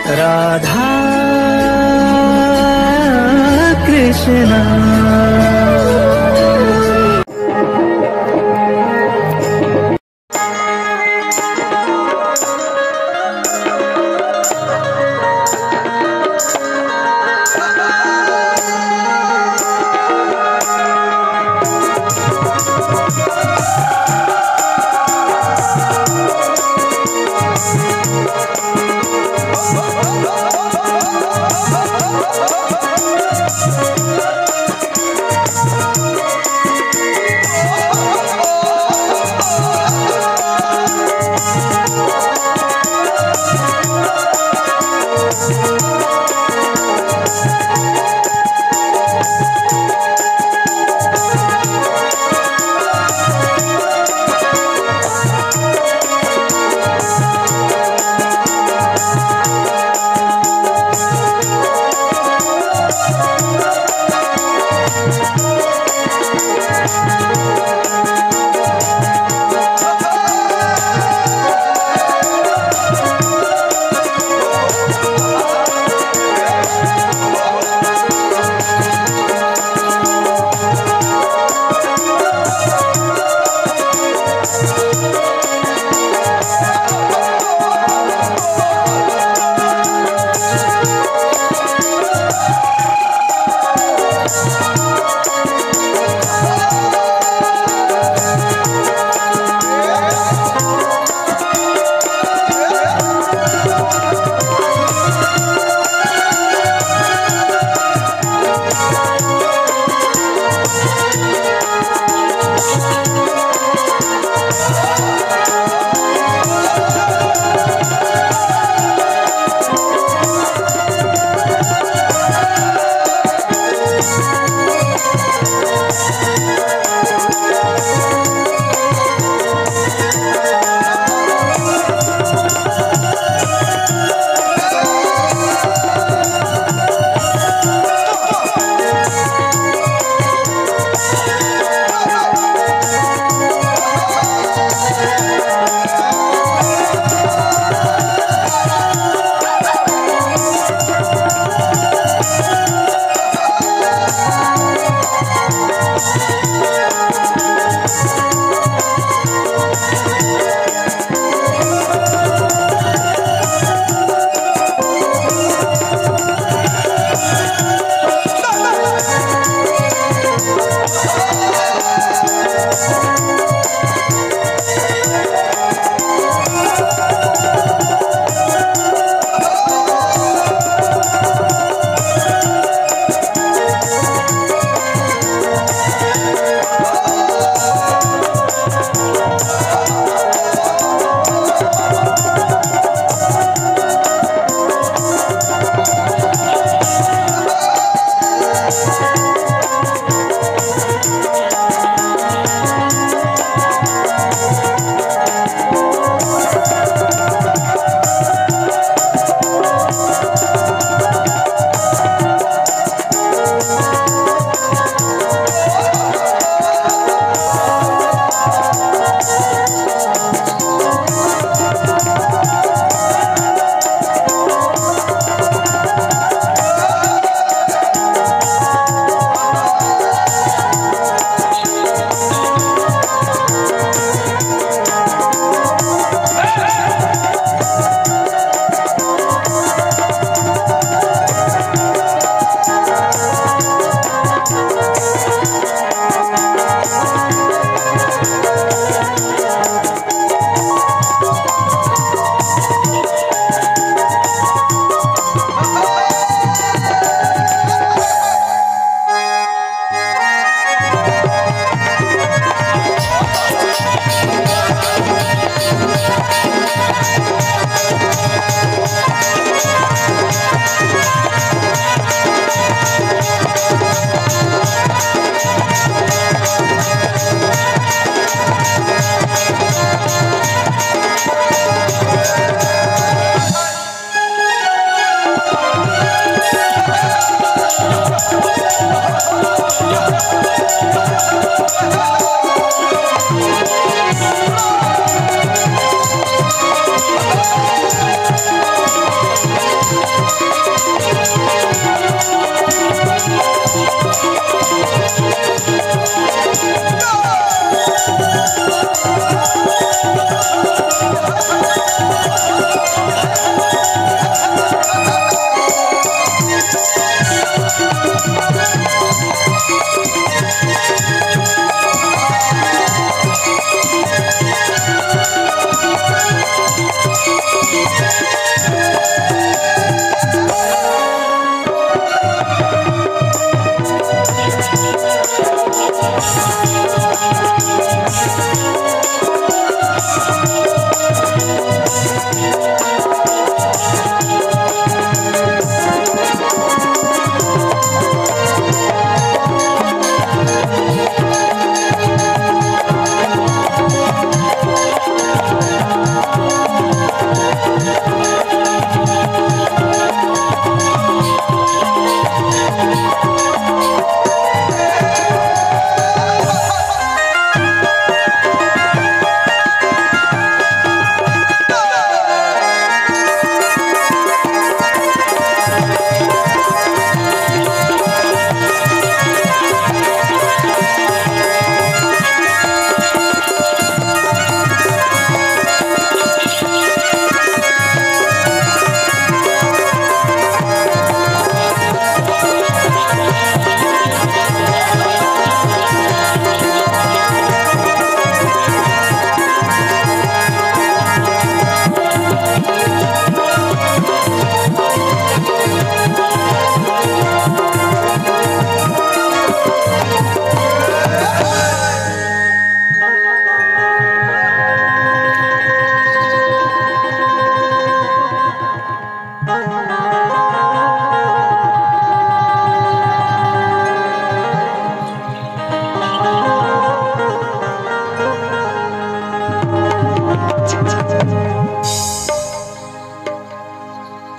राधा कृष्णा।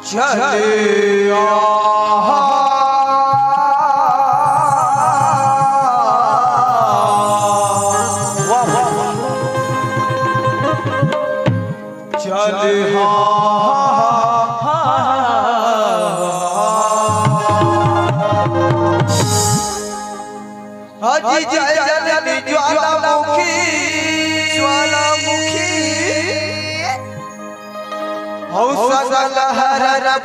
चले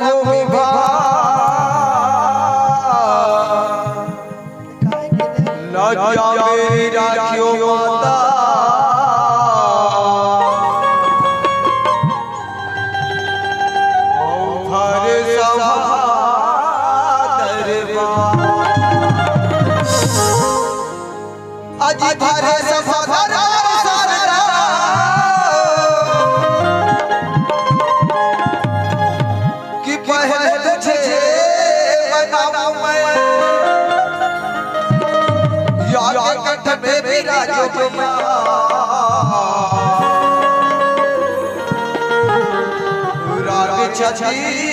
भूमि लज्जा मेरी राखियों माता हरे सभा अजी भरे सभा राग छछी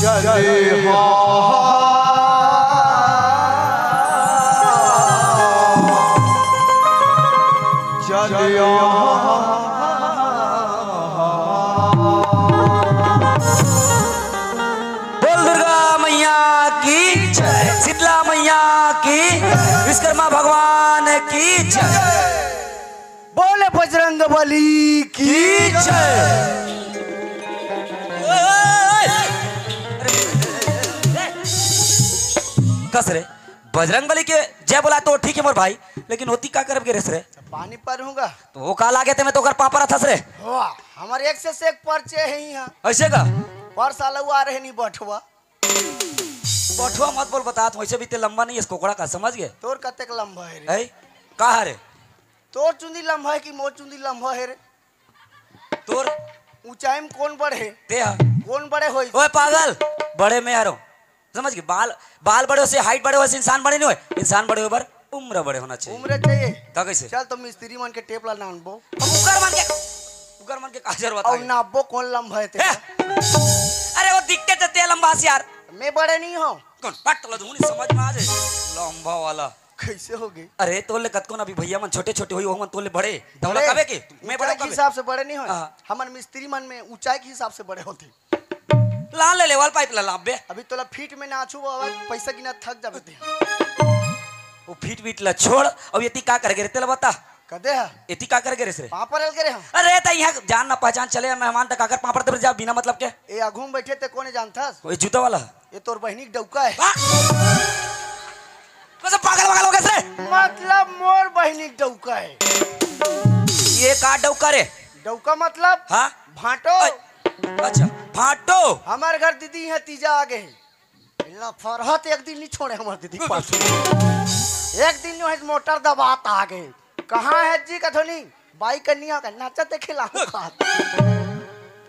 चले चले शीतला मैया की, विश्वकर्मा भगवान की जय। बोले बजरंग बली की जय। कस रे बजरंग बली के जय बोला तो ठीक है मोर भाई, लेकिन होती का करब के रेस रे पानी पर हूँगा तो वो काल आगे थे मैं तो कर पापा रथस रे हमारे एक से एक पर्चे है यहाँ ऐसे का पर साल आ रहे नहीं बठुआ बठुआ मत बोल बता वैसे भी ते लंबा नहीं है कोकड़ा का समझ गए तोर कतेक लंबा है रे कहा रे तोर चुंदी लंबा है कि मोर चुंदी लंबा है रे तोर ऊंचाई में कौन बड़े है ते कौन बड़े होई ओए पागल बड़े में यारो समझ गए बाल बड़े से हाइट बड़े हो से इंसान बड़े नहीं हो इंसान बड़े हो बर उम्र बड़े होना चाहिए उम्र चाहिए तो कैसे चल तो मिस्त्री मन के टेप ला नानबो उगर मन के काजर बता और नाबो कौन लंबा है तेरा अरे वो दिखते ते लंबा से यार मैं बड़े नहीं हूं कौन पट ला दूनी समझ में आ जाए लंबा वाला कैसे हो गई अरे तोले कत कोन अभी भैया मन छोटे छोटे होई हो मन तोले बड़े दौला कबे के मैं बड़ा के हिसाब से बड़े नहीं हो हमन मिस्त्री मन में ऊंचाई के हिसाब से बड़े होते ला ले लेवल पाइप ला लाबे अभी तोला फीट में नाचू पैसा गिना थक जाबे ते वो फीट बीट ला छोड़ अब यति का कर गे रे तेला बता कदे है यति का कर गे रे पापड़ हल करे हम अरे त यहां जान ना पहचान चले मेहमान तक आकर पापड़ ते जा बिना मतलब के ए आघूम बैठे ते कोने जानथस ओए जूता वाला ये तोर बहनी डौका है कैसे पागल पागल हो गए रे मतलब मोर बहनी डौका है ये का डौका रे डौका मतलब हां भाटो अच्छा भाटो हमार घर दीदी यहाँ तीजा आ गए इल्ला फरहत एक दिन नहीं छोड़े हमार दीदी पास एक दिन जो है मोटर दबात आ गए कहाँ है जी कथोनी बाई कन्या का नाचा देखे लाहू खात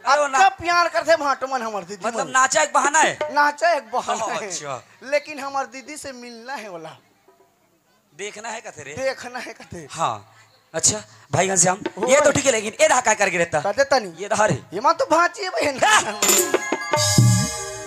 अच्छा प्यार करते भाटो मन हमार दीदी मतलब नाचा एक बहाना है नाचा एक बहाना है अच्छा लेकिन हमार दीदी से मिलना है वाला देखना है कथे रे देखना है कथे हाँ अच्छा भाई घनश्याम ये तो ठीक है लेकिन ये रहा क्या करके रहता कदे तनी ये रहा रे ये मां तो भांची है बहन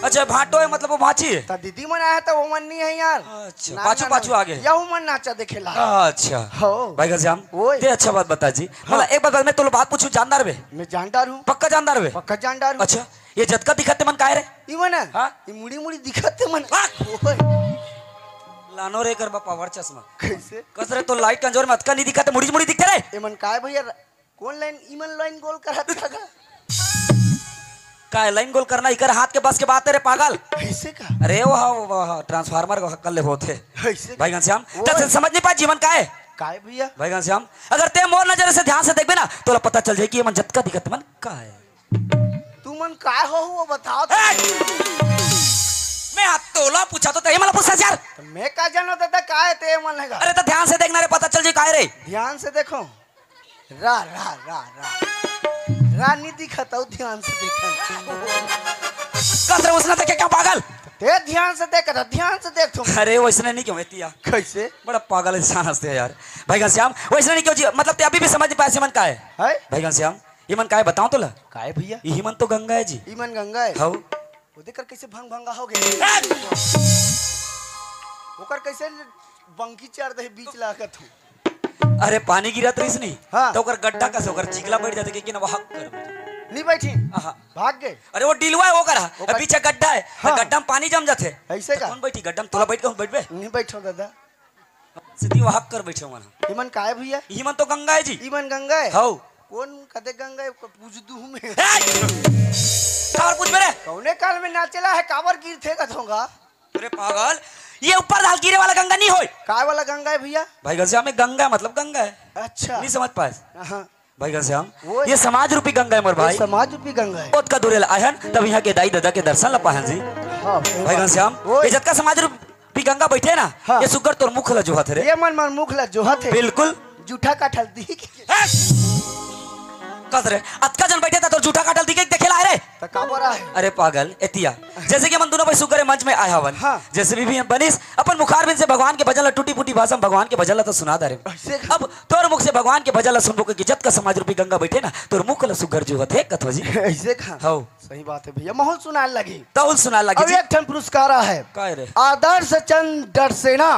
अच्छा भाटो है मतलब वो भांची है ता दीदी मन आया था वो मन नहीं है यार अच्छा पाछू पाछू आ गए या वो मन नाचा देखेला अच्छा हो भाई घनश्याम ते अच्छा बात बता जी मतलब एक बात मैं तो बात पूछूं जानदार बे मैं जानदार हूं पक्का जानदार बे पक्का जानदार हूं अच्छा ये जतका दिखते मन काहे रे ई मन हां ये मुड़ी मुड़ी दिखते मन लानो रे कर बापा वर चश्मा कैसे कसरे तो लाइट कंजोर में अतका नहीं दिखते मुड़ी मुड़ी दिखते रे ए मन काय भैया कौन लाइन ई मन लाइन गोल करत लगा का लाइन गोल करना इकर हाथ के बस के बात है रे पागल कैसे का अरे वो ट्रांसफार्मर कर ले होते कैसे भाई घनश्याम तो समझ नहीं पाए जीवन का है काय भैया भाई घनश्याम अगर ते मोर नजर से ध्यान से देखबे ना तो पता चल जाए कि ये मन जतका दिखत मन का है तू मन काय हो वो बताओ मैं हाथ तोला पूछा तो ते मला पूछा यार मैं का जानो दादा काय ते मन लगा अरे तो ध्यान से देखना रे पता चल जाए काय रे ध्यान से देखो रा रा रा रा रानी दिखता हूँ ध्यान से देखा कसरे उसने देखे क्या पागल ते ध्यान से देख तुम। अरे वैसने नहीं क्यों एतिया कैसे बड़ा पागल इंसान हंसते हैं यार। भाई घनश्याम वैसने नहीं क्यों जी, मतलब ते अभी भी समझ नहीं पाए मन का है। भाई घनश्याम ये मन का है बताऊं तो ला काय भैया यही मन तो गंगा है जी। ईमन गंगा है। हाँ वो देख कर कैसे भंगा हो गए। ओकर कैसे बंकी चढ़ दे बीच लागत हूँ। अरे पानी गिरत रही नहीं हाँ। तो ओकर गड्ढा कैसे ओकर चिकला बैठ जाते कि ना वहां कर नहीं बैठी आहा। भाग गए अरे वो डिलवा है ओकर ओकर- पीछे गड्ढा है हाँ। गड्ढा में पानी जम जाते ऐसे का कौन बैठी गड्ढा में तोला बैठ के हम बैठबे नहीं बैठो दादा। सीधी वहां कर बैठे मन ईमन का है भैया यही मन तो गंगा है जी। ईमन गंगा है। हाउ कौन कदे गंगा है पूछ दू में कावर पूछ मेरे कौने काल में नाचेला है कावर गिर थे कथोंगा। अरे पागल ये ऊपर दाल गिरे वाला गंगा नहीं होय। काय वाला गंगा है भैया। भाई घनश्याम में गंगा मतलब गंगा है अच्छा नहीं समझ पाए हाँ भाई घनश्याम वो- ये समाज रूपी गंगा है मोर भाई। समाज रूपी गंगा है। ओत का दुरेल आयन तब यहाँ के दाई दादा के दर्शन ला पाहन जी। हाँ भाई घनश्याम ओए। इज्जत का समाज रूपी गंगा बैठे ना हाँ। ये सुगर तोर मुख ला जोहत रे ये मन मुख ला जो थे बिल्कुल जूठा काठल दी कस रे अतका जन बैठे था तो झूठा काटल दिखे देखेला है रे त काबर है। अरे पागल एतिया जैसे कि हम दोनों भाई सुगर मंच में आया हवन हाँ। जैसे भी हम बनिस अपन मुखार बिन से भगवान के भजन ला टूटी फूटी भाषा में भगवान के भजन ला तो सुना दे रे। ऐसे अब तोर मुख से भगवान के भजन ला सुनबो के इज्जत का समाज रूपी गंगा बैठे ना तोर मुख ला सुगर जो है कथो जी ऐसे खा हाउ सही बात है भैया माहौल सुनाने लगी। तौल सुना लगी अब जी एक ठन पुरस्कार है काय रे आदर्श चंद डरसेना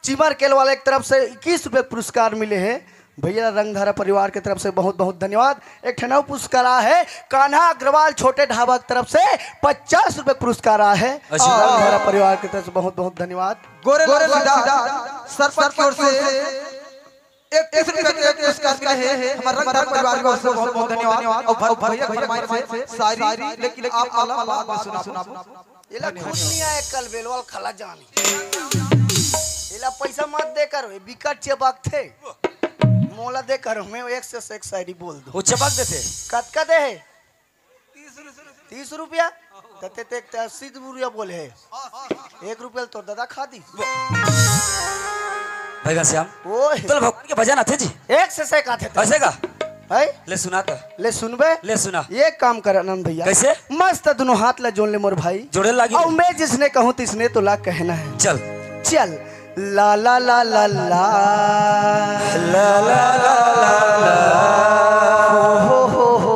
चिमर केल वाले एक तरफ से 21 रुपए पुरस्कार मिले हैं भैया रंगधारा परिवार की तरफ से बहुत बहुत धन्यवाद। एक ठन और पुरस्कार है कान्हा अग्रवाल छोटे ढाबा की तरफ से 50 रुपए पुरस्कार है अच्छा। रंगधारा परिवार की तरफ से बहुत बहुत धन्यवाद। गोरे सरपंच की ओर से एक पुरस्कार मिले हैं हमारे रंगधारा परिवार को बहुत बहुत धन्यवाद। और भैया फरमाइश से सारी लेकिन आप अल्लाह सुना इला खुद नहीं आए कल बेलवाल खला जानी इला पैसा मत दे कर बिकट चेबाक थे मोला दे कर मैं एक से एक शायरी बोल दूं वो चपक देते कत का दे है 30 रुपया तते ते 80 रुपया बोले है 1 रुपया तो दादा खा दी भाई घनश्याम ओए तो भगवान के भजन आते जी एक से एक आते थे ऐसे का है ले सुना तो ले सुनबे ले सुना ये काम कर आनंद भैया कैसे मस्त दोनों हाथ ला जोड़ ले मोर भाई जोड़े लगी और मैं जिसने कहूँ तिसने तो ला कहना है चल चल ला ला ला ला ला ला ला ला हो हो हो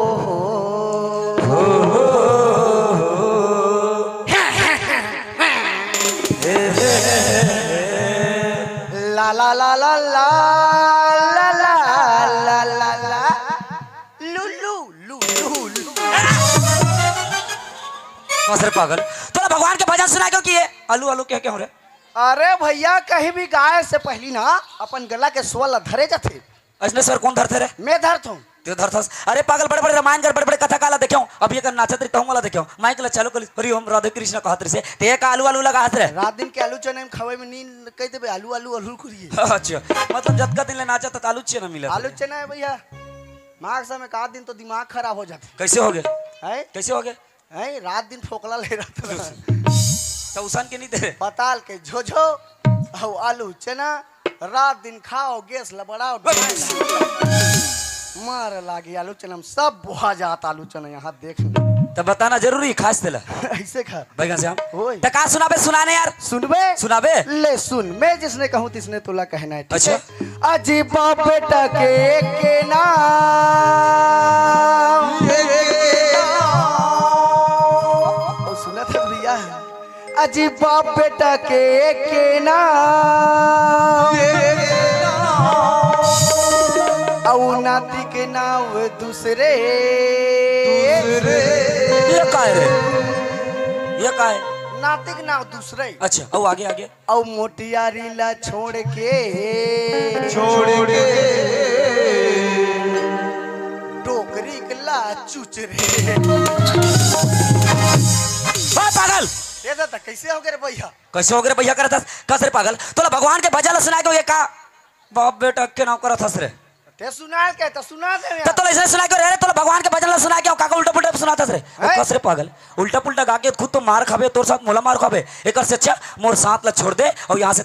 ला ला ला ला ला ला ला ला ला ला लू लू लू लू लू सर पागल तोरा भगवान के भजन सुना क्यों किए आलू आलू क्या क्या हो रे अरे भैया कहीं भी गाय से पहली ना अपन गला के स्वर धरे जाते ऐसने सर कौन धरते रे मैं धरत हूँ ते धरथस अरे पागल बड़े बड़े रामायण कर बड़े बड़े कथा काला देखो अब ये कर नाचत रही वाला देखो माइक ला चालू कर हरि ओम राधे कृष्ण कहत रही से ते का आलू आलू लगा हाथ रे रात दिन के आलू चने में खवे में नींद कह देबे आलू आलू आलू करिए अच्छा मतलब जतका दिन ले नाचत त आलू छे ना मिले आलू चना है भैया मार्ग समय का दिन तो दिमाग खराब हो जाते कैसे हो गए है कैसे हो गए है रात दिन फोकला ले रहा था तो उसान के नहीं दे पताल के झोझो और आलू चना रात दिन खाओ गैस लबड़ाओ मार लागी आलू चना में सब बुहा जाता आलू चना यहाँ देख तब बताना जरूरी खास तेला ऐसे खा भाई घनश्याम ओए त का सुनाबे सुनाने यार सुनबे सुनाबे ले सुन मैं जिसने कहूँ तिसने तुला कहना है ठीक अच्छा। है अजीबा बेटा के नाम ओ सुना था भैया अजीबा बेटा के नाम औ नाती के नाम दूसरे ये का है रे ये का है नाती के नाम दूसरे अच्छा अब आगे आगे औ मोटियारी ला छोड़ के टोकरी ला चुच रे पागल ये दादा कैसे हो गए रे भैया कैसे हो गए भैया करत कस रे पागल तोला भगवान के भजन सुना के ये का बाप बेटा के नाम करत हस रे ते सुना के तो सुना दे तो तोला ऐसे सुना के रे तोला भगवान के भजन सुना के काका उल्टा पुल्टा सुनाता रे कस रे पागल उल्टा पुल्टा गा के खुद तो मार खाबे तोर साथ मोला मार खाबे एकर से अच्छा मोर साथ ला छोड़ दे और यहां से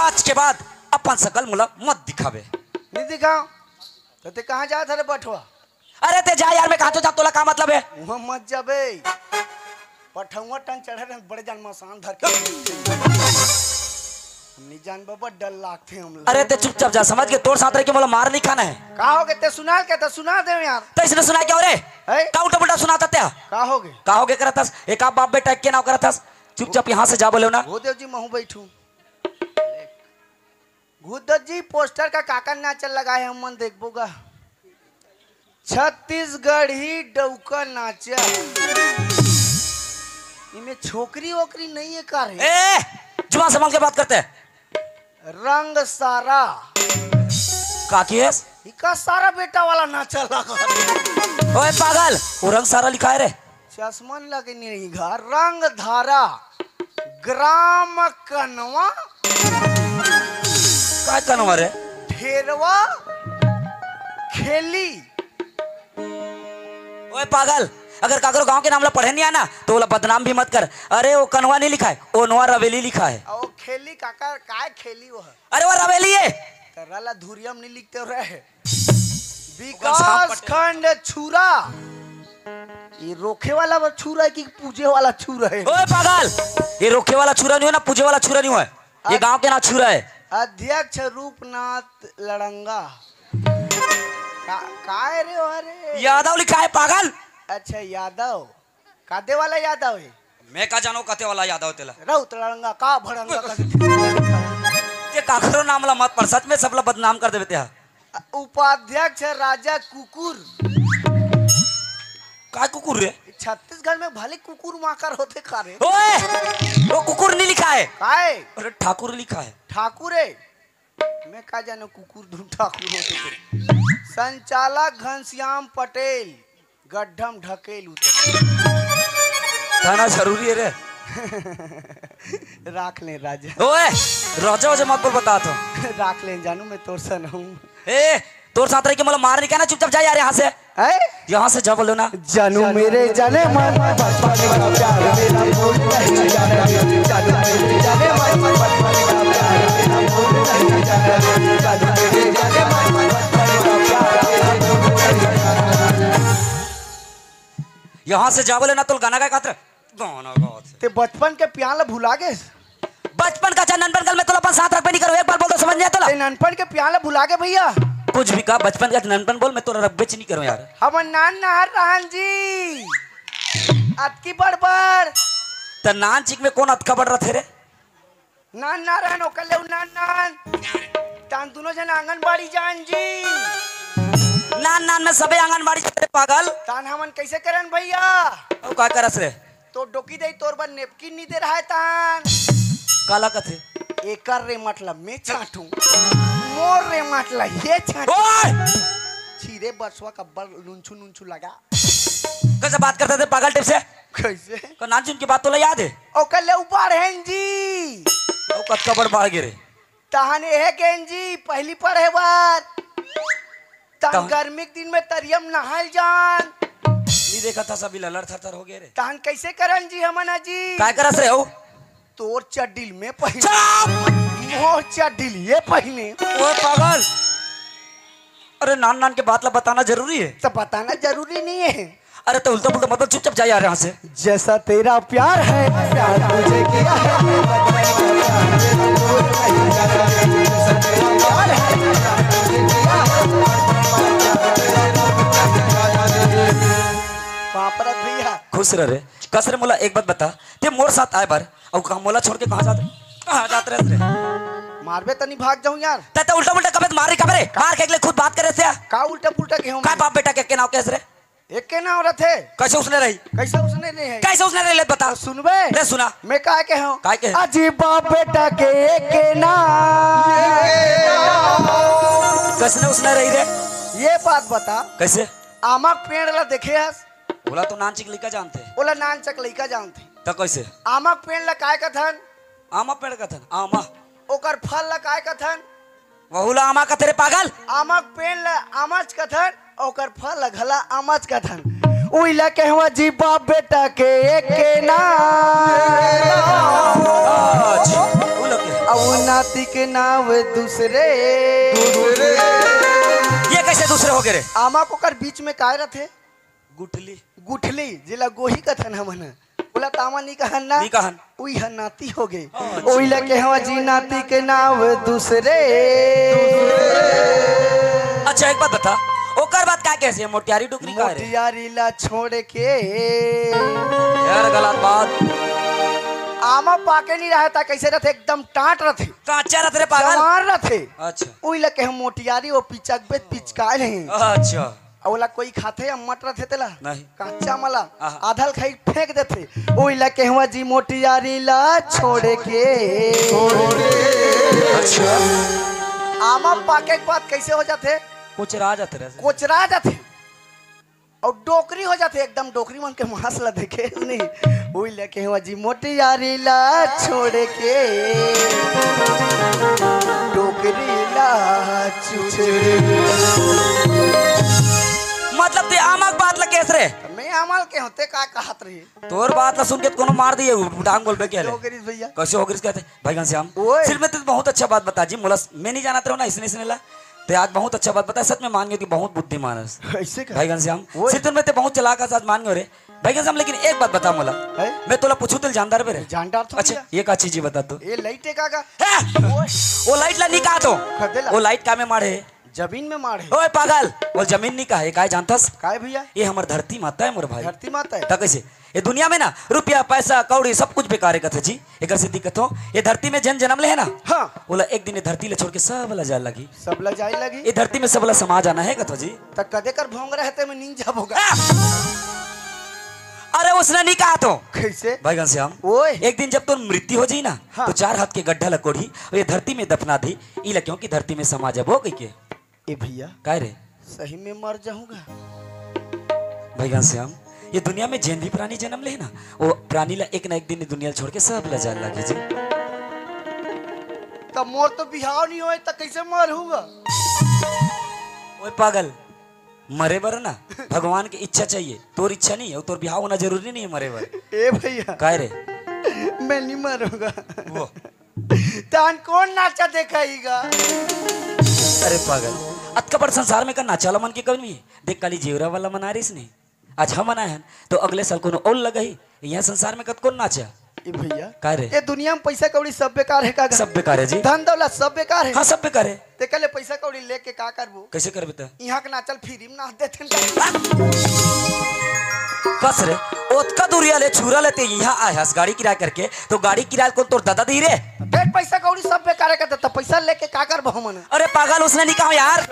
आज के बाद अपन सकल मोला मत दिखाबे नहीं दिखाओ तो ते कहां जा था रे बटवा अरे ते जा यार मैं कहा तो जा तोला का मतलब है वहां मत जाबे पठौआ टन चढ़े रहे बड़े जान मसान धर के नहीं जान बाबा डर लागते हम लोग। अरे ते चुपचाप जा, समझ के तोर साथ रह के मोला मार नहीं खाना है। का हो गए ते सुना के तो सुना दे यार। तो इसने सुना क्या रे? है का उल्टा पुल्टा सुनाता त्या? का हो गए? का हो गए करत हस? एक आप बाप बेटा के नाव करत हस। चुपचाप यहाँ से जा बोले ना। भूदेव जी महू बैठू। भूदेव जी पोस्टर का काका नाचल लगाए हम मन देखबोगा। छत्तीसगढ़ी डौका नाचा। इनमें छोकरी वोकरी नहीं है कार है। ए जुआ संभाल के बात करते हैं। रंग सारा काकी है? इका सारा बेटा वाला नाचा लगा। ओए पागल, वो रंग सारा लिखा है रे। चश्मन लगे नहीं घर रंग धारा ग्राम कनवा का कनवा रे? ढेरवा खेली। ओए पागल, अगर काकरो गांव के नाम ला पढ़े नहीं आना तो बोला बदनाम भी मत कर। अरे वो कनवा नहीं लिखा है, वो नवा रवेली लिखा है। और खेली काका काय खेली वो है? अरे वो रवेली है। तरला धुरियम नहीं लिखते रहे। विकास खंड छुरा। ये रोके वाला छुरा है कि पूजे वाला छुरा है? ओए पागल, ये रोके वाला छुरा नहीं है ना, पूजे वाला छुरा नहीं है। ये गांव के ना छुरा है। अध्यक्ष रूपनाथ लड़ंगा। काय रे अरे यादव लिखा है पागल। अच्छा यादव कादे वाला यादव है। मैं का जानो कते वाला यादव तेला रौत लड़ंगा का भड़ंगा ये काकरो नाम ला मत पढ़, सच में सबला बदनाम कर देवे त्या। उपाध्यक्ष राजा कुकुर। का कुकुर रे? छत्तीसगढ़ में भले कुकुर माकर होते कारे। ओए वो कुकुर नहीं लिखा है। काय? अरे ठाकुर लिखा है। ठाकुर है? मैं का जानो कुकुर धुन ठाकुर होते। संचालक घनश्याम पटेल गड्ढम ढकेल उतर। कहना जरूरी है रे। राख ले राजा। ओए राजा वजह मत बोल, बता तो। राख ले जानू मैं तोर सन हूँ। ए तोर साथ रह के मतलब मार नहीं कहना, चुपचाप जा यार यहाँ से। यहाँ से जा बोलो ना। जानू मेरे जाने मन बचपन का प्यार मेरा भूल नहीं जाने। जानू मेरे जाने मन बचपन का प्यार मेरा भूल नहीं जाने। जानू मेरे जाने मन बचपन का प्यार मेरा भूल नहीं जाने। यहाँ से जा बोले ना तो गाना का खातर गाना गाते। ते बचपन के प्यार भुला गए? बचपन का ननपन कल में तो अपन साथ रख पे नहीं करो, एक बार बोल दो समझ नहीं आता। ननपन के प्यार भुला गए भैया? कुछ भी कहा, बचपन का ननपन बोल, मैं तो रब्बे नहीं करूँ यार। हम नान रहन जी अतकी बड़बड़ तो नान चिक में कौन अतका बढ़ रहा थे रे? नान ना रहन ओकर ले नान नान तान दोनों जन आंगनबाड़ी जान जी। नान नान में सबे आंगनबाड़ी चले पागल। तान हमन कैसे करन भैया? ओ का करस रे? तो डोकी दे तोर पर नेपकिन नहीं दे रहा है तान। काला कथे एकर रे मतलब मैं छाटू मोर रे मतलब ये छाटू। ओए छीरे बरसवा का बल नुंचू नुंचू लगा। कैसे बात करते थे पागल टिप से? कैसे? का नान की बात तो याद है? ओकर ले ऊपर हैं जी। ओ कतका बड़ बाढ़ गिरे तहने है गेन जी पहली पढ़े बार तहन गर्मी के दिन में तरियम नहाल जान। नहीं देखा था सभी ललड़ थर हो गए रे। तहन कैसे करन जी हमन जी? काय करस रे हो? तोर चड्डिल में पहले मोर चड्डिल ये पहले। ओए पागल, अरे नान नान के बात ला बताना जरूरी है? तो बताना जरूरी नहीं है। अरे तो उल्टा पुल्टा मतलब चुपचाप जा यार यहाँ से। जैसा तेरा प्यार है प्यार तुझे किया है। पापरत भैया खुश रह रे। कसरे मोला एक बात बता, ते मोर साथ आए बार और कहा मोला छोड़ के कहाँ जाते रे? मारबे तनी भाग जाऊं यार। ते उल्टा पुल्टा कबे मार रही कबरे मार के अगले खुद बात करे थे। का उल्टा पुल्टा के हूं? का बाप बेटा के नाव कैसे रे? एक के नाम रथे। कैसे उसने रही? कैसे उसने नहीं है? कैसे उसने रही बता। सुनबे रे सुना। मैं का के हूं? काय के? अजी बाप बेटा के एक के नाम। कैसे उसने रही रे? ये बात बता। कैसे? आमा पेड़ ला देखे हस? बोला तो नान चिक लिखा जानते। ओला नान चक लइका जानते। तो कैसे? आमा पेड़ ला काय कथन? आमा पेड़ का था आमा। ओकर फल ला काय कथन? वहुला आमा का तेरे पागल। आमा पेड़ ला आमच कथन ओकर फल ला घला आमच कथन। उइला कहवा जी बाप बेटा के एक के नाम। और नाती के नाम दूसरे। ये कैसे दूसरे हो गए रे? आमा को कर बीच में काय रथे? गुठली। गुठली जिला गोही कथन हमन। बोला तामा नी कहन ना नी कहन उई ह नाती हो गए ओई लके हवा जी नाती के नाम दूसरे। अच्छा एक बात बता ओकर बात का कैसे है मोटियारी डुकरी का रे मोटियारी ला छोड़ के यार गलत बात आमा पाके नहीं रहा था कैसे रहते एकदम टाट रहते काचा रहते रे पागल जवान रहते। अच्छा ओई लके हम मोटियारी वो पिचक बे पिचकाए नहीं अच्छा ओला कोई खाते मट रहते तेला नहीं कच्चा मला आहा। आधल खाई फेंक देते ओई लके हुआ जी मोटियारी ला छोड़ के। अच्छा आमा पाके के बाद कैसे हो जाते कुछ राह जाते रहे कोचरा जाते और डोकरी हो जाते एकदम डोकरी मन के मांस ला देखे नहीं ओई लके हुआ जी मोटियारी ला छोड़ के डोकरी ला मतलब ते आमक बात लगे रे मैं अमल के होते का कहत रही तोर बात ला सुन के कोनो मार दिए डांग बोल पे क्या डोकरी भैया कैसे होगिस कहते भाई घनश्याम ओए। सिर्फ में तो बहुत अच्छा बात बता जी मुलस मैं नहीं जानता रहो ना इसने ला ते आज बहुत अच्छा बात बता सच में मान गए कि बहुत बुद्धिमान है ऐसे का भाई घनश्याम ओए। सिर्फ में ते बहुत चलाक है आज मान गए रे भाई घनश्याम लेकिन एक बात बता मोला है? मैं तोला पूछू तो जानदार बे रे जानदार तो अच्छा ये का चीज बता तू ये लाइटे का वो लाइट ला नहीं कहा तो खदेला वो लाइट का में मारे जमीन में मार है ओए पागल वो जमीन नहीं का है काय जानतस काय भैया ये हमर धरती माता है मोर भाई धरती माता है ता कैसे ये दुनिया में ना रुपया पैसा कौड़ी सब कुछ बेकार है कथे जी एक से दिक्कत हो ये धरती में जन जन्म ले है ना हाँ बोला एक दिन ये धरती ले छोड़ के सब ला जा लगी सब ला जाए लगी ये धरती में सब ला समाज आना है कथो जी तक कदे कर भोंग रहे में नींद जब होगा अरे उसने नहीं कहा तो कैसे भाई घनश्याम ओए एक दिन जब तो मृत्यु हो जाई ना हाँ। तो 4 हाथ के गड्ढा लकोड़ी और ये धरती में दफना दी ई लक्यों की धरती में समा जब हो गई के ए भैया काय रे सही में मर जाऊंगा भाई घनश्याम ये दुनिया में जैन भी प्राणी जन्म ले ना वो प्राणी ला एक ना एक दिन दुनिया छोड़ के सब ला जाने लगे जी तब मोर तो बिहाव नहीं होए तो कैसे मर होगा ओए पागल मरे बर ना भगवान की इच्छा चाहिए तोर इच्छा नहीं है तोर बिहाव होना जरूरी नहीं है मरे बर ए भैया काय रे मैं नहीं मरूंगा वो तान कौन नाचा देखाईगा अरे पागल अतका बड़ संसार में का नाचा वाला मन के कभी नहीं है देख काली जेवरा वाला मना रही नहीं आज हम मनाए हैं तो अगले साल कोनो और लगा ही यहाँ संसार में कत कौन नाचा ए भैया काय रे ये दुनिया में पैसा कौड़ी सब बेकार है का सब बेकार है जी धन दौलत सब बेकार है हाँ सब बेकार है ते कले पैसा कौड़ी लेके का करबो कैसे कर बेटा यहाँ के नाचल फ्री में नाच देते कस रे ओतका दूरिया ले छुरा लेते यहाँ आए हस गाड़ी किराया करके तो गाड़ी किराया कौन तोर दादा दी रे देख पैसा कौड़ी सब बेकार है कहते तो पैसा लेके का करबो हमन अरे पागल उसने नहीं कहा यार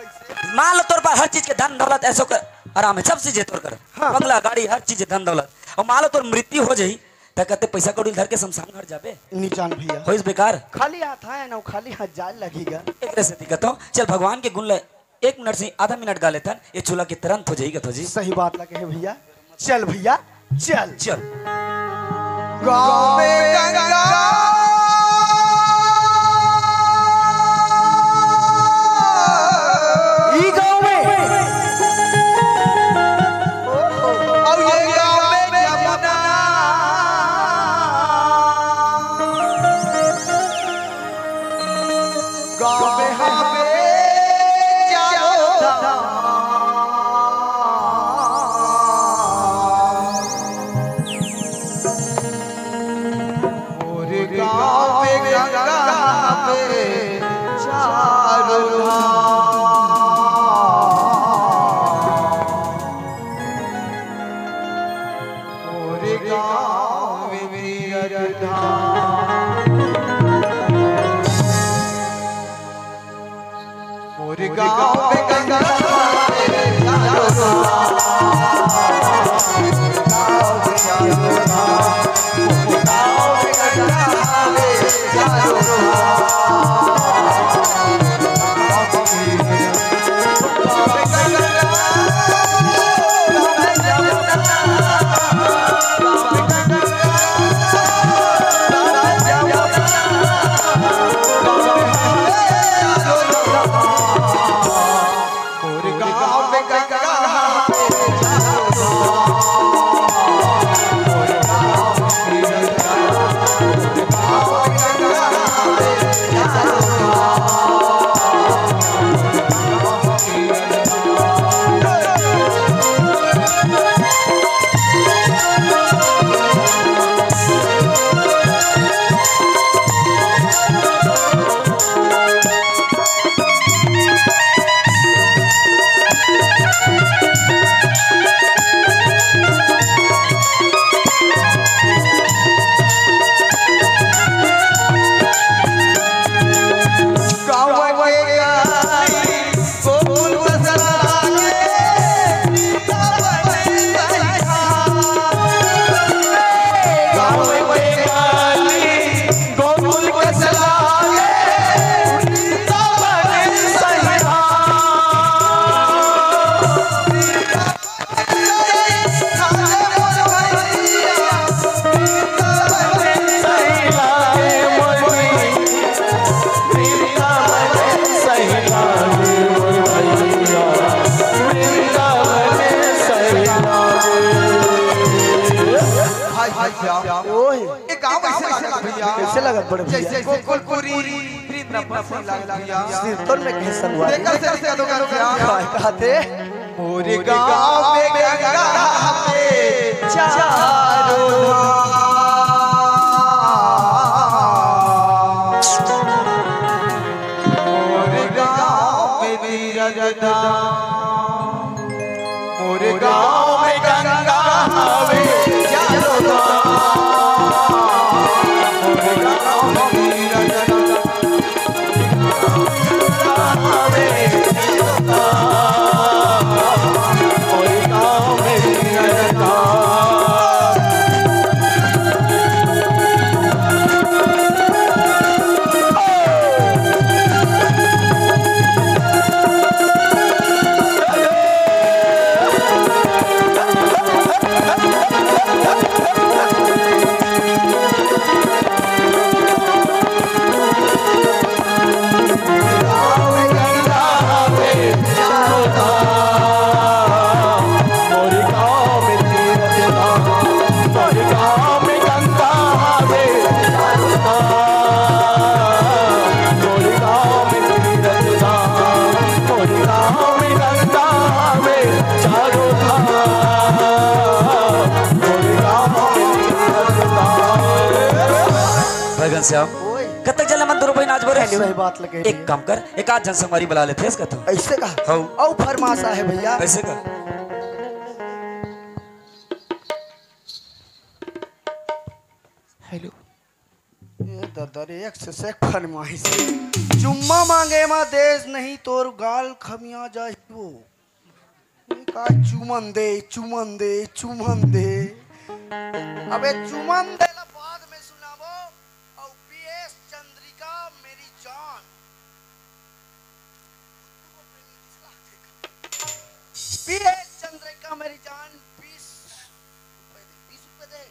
मान लो तोर पर हर चीज के धन दौलत ऐसा कर आराम है सब चीजें तोर कर हाँ। बंगला गाड़ी हर चीज धन दौलत और मान लो तोर मृत्यु हो जाई तो कहते पैसा कौड़ी धर के शमशान घर जाबे निचान भैया हो इस बेकार खाली हाथ है ना खाली हाथ जाल लगेगा एक से दिक्कत हो चल भगवान के गुण ले 1 मिनट से आधा मिनट गा लेता ये चूल्हा की तुरंत हो जाएगी तो जी सही बात लगे है भैया चल भैया चल चल गाँव में गंगा ई गांव में और ये गाँव में यमुना गाँव में हमें चारों धाम और गाँव में गंगा में चारों धाम और गाँव में तीरथ धाम और गाँव में गंगा में चारों धाम लगत बड़े भैया जैसे गोकुलपुरी वृंदावन से लागल भैया कीर्तन में कैसन हुआ देखल से इसका दुकान से काय कहते मोरे गांव में गंगा पे चारों मोरे गांव में नीरज धाम मोरे गांव में गंगा हवे चारों मोरे गांव में नीरज धाम हवे मोरे गांव में नीरज धाम भगन श्याम ओए कब तक चले मन दो रुपये नाच बोरे पहली वही बात लगे एक काम कर एक आध जनसंगवारी बुला लेते इसका तो ऐसे कहा हाँ। औ फरमासा है भैया कैसे का हेलो ये ददरे एक से फरमाइश चुम्मा मांगे मा देश नहीं तोर गाल खमिया जाए वो ये का चुमन दे अबे चुमन दे ला बाद में सुनाबो और पीएस चंद्रिका मेरी जान पीएस चंद्रिका मेरी जान 20 रुपए दे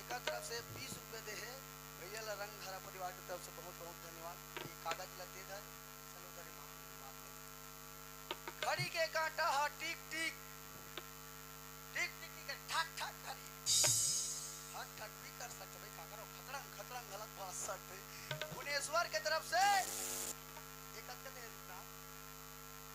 एक तरफ से 20 रुपए दे है भैया ला रंग धारा परिवार की तरफ से बहुत बहुत धन्यवाद ये कागज ला दे दे चलो तेरी मां घड़ी के कांटा हा टिक टिक के ठक ठक घड़ी ठक ठक भी कर सकते भाई का करो खतरंग गलत बात सकते भुवनेश्वर के तरफ से एक दे ना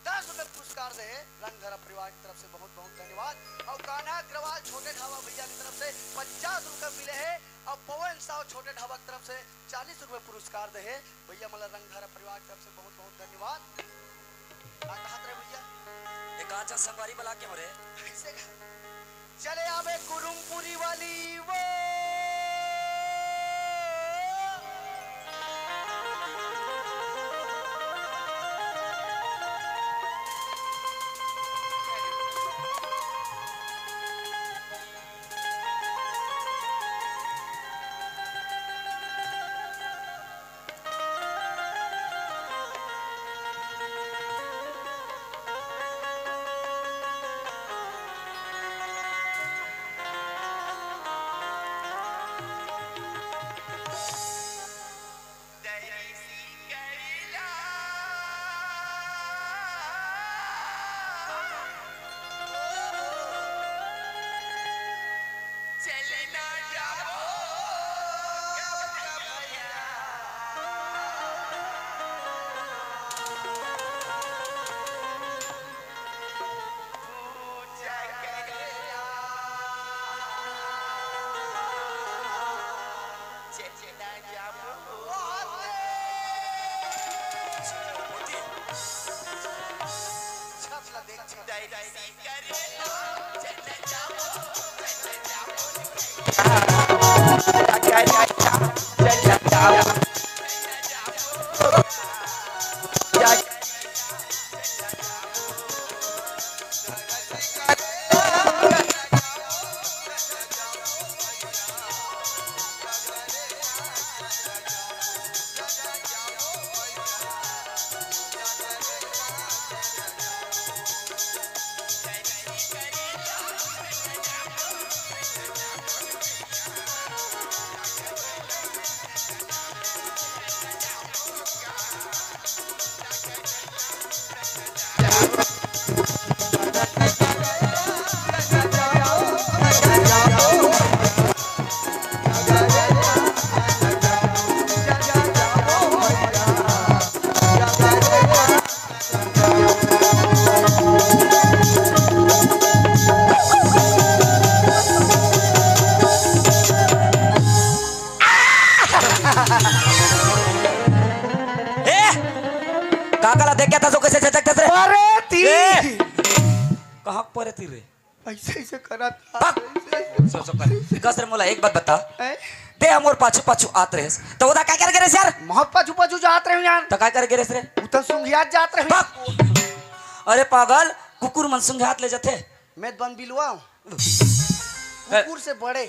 10 रुपए पुरस्कार दे रंगधरा परिवार की तरफ से बहुत बहुत धन्यवाद और कान्हा अग्रवाल छोटे ढाबा भैया की तरफ से 50 रुपए मिले हैं और पवन साव छोटे ढाबा की तरफ से 40 रुपए पुरस्कार दे है भैया मतलब रंगधरा परिवार की तरफ से बहुत बहुत धन्यवाद कहा रे भैया एक आध जनसंगवारी बुला के मोरे ऐसे चले आवे कुरुमपुरी वाली वो करती रे ऐसे ऐसे करा था भाग। सो सो कर कसरे मोला एक बात बता ऐ? दे हमोर पाछू पाछू आत रेस तो ओदा काय कर रे यार बहुत पाछू पाछू जात रहे यार तो काय कर रे रे उतर सुंघिया जात रहे भाग। अरे पागल कुकुर मन संग हाथ ले जाते मैं बन बिलवा कुकुर से बड़े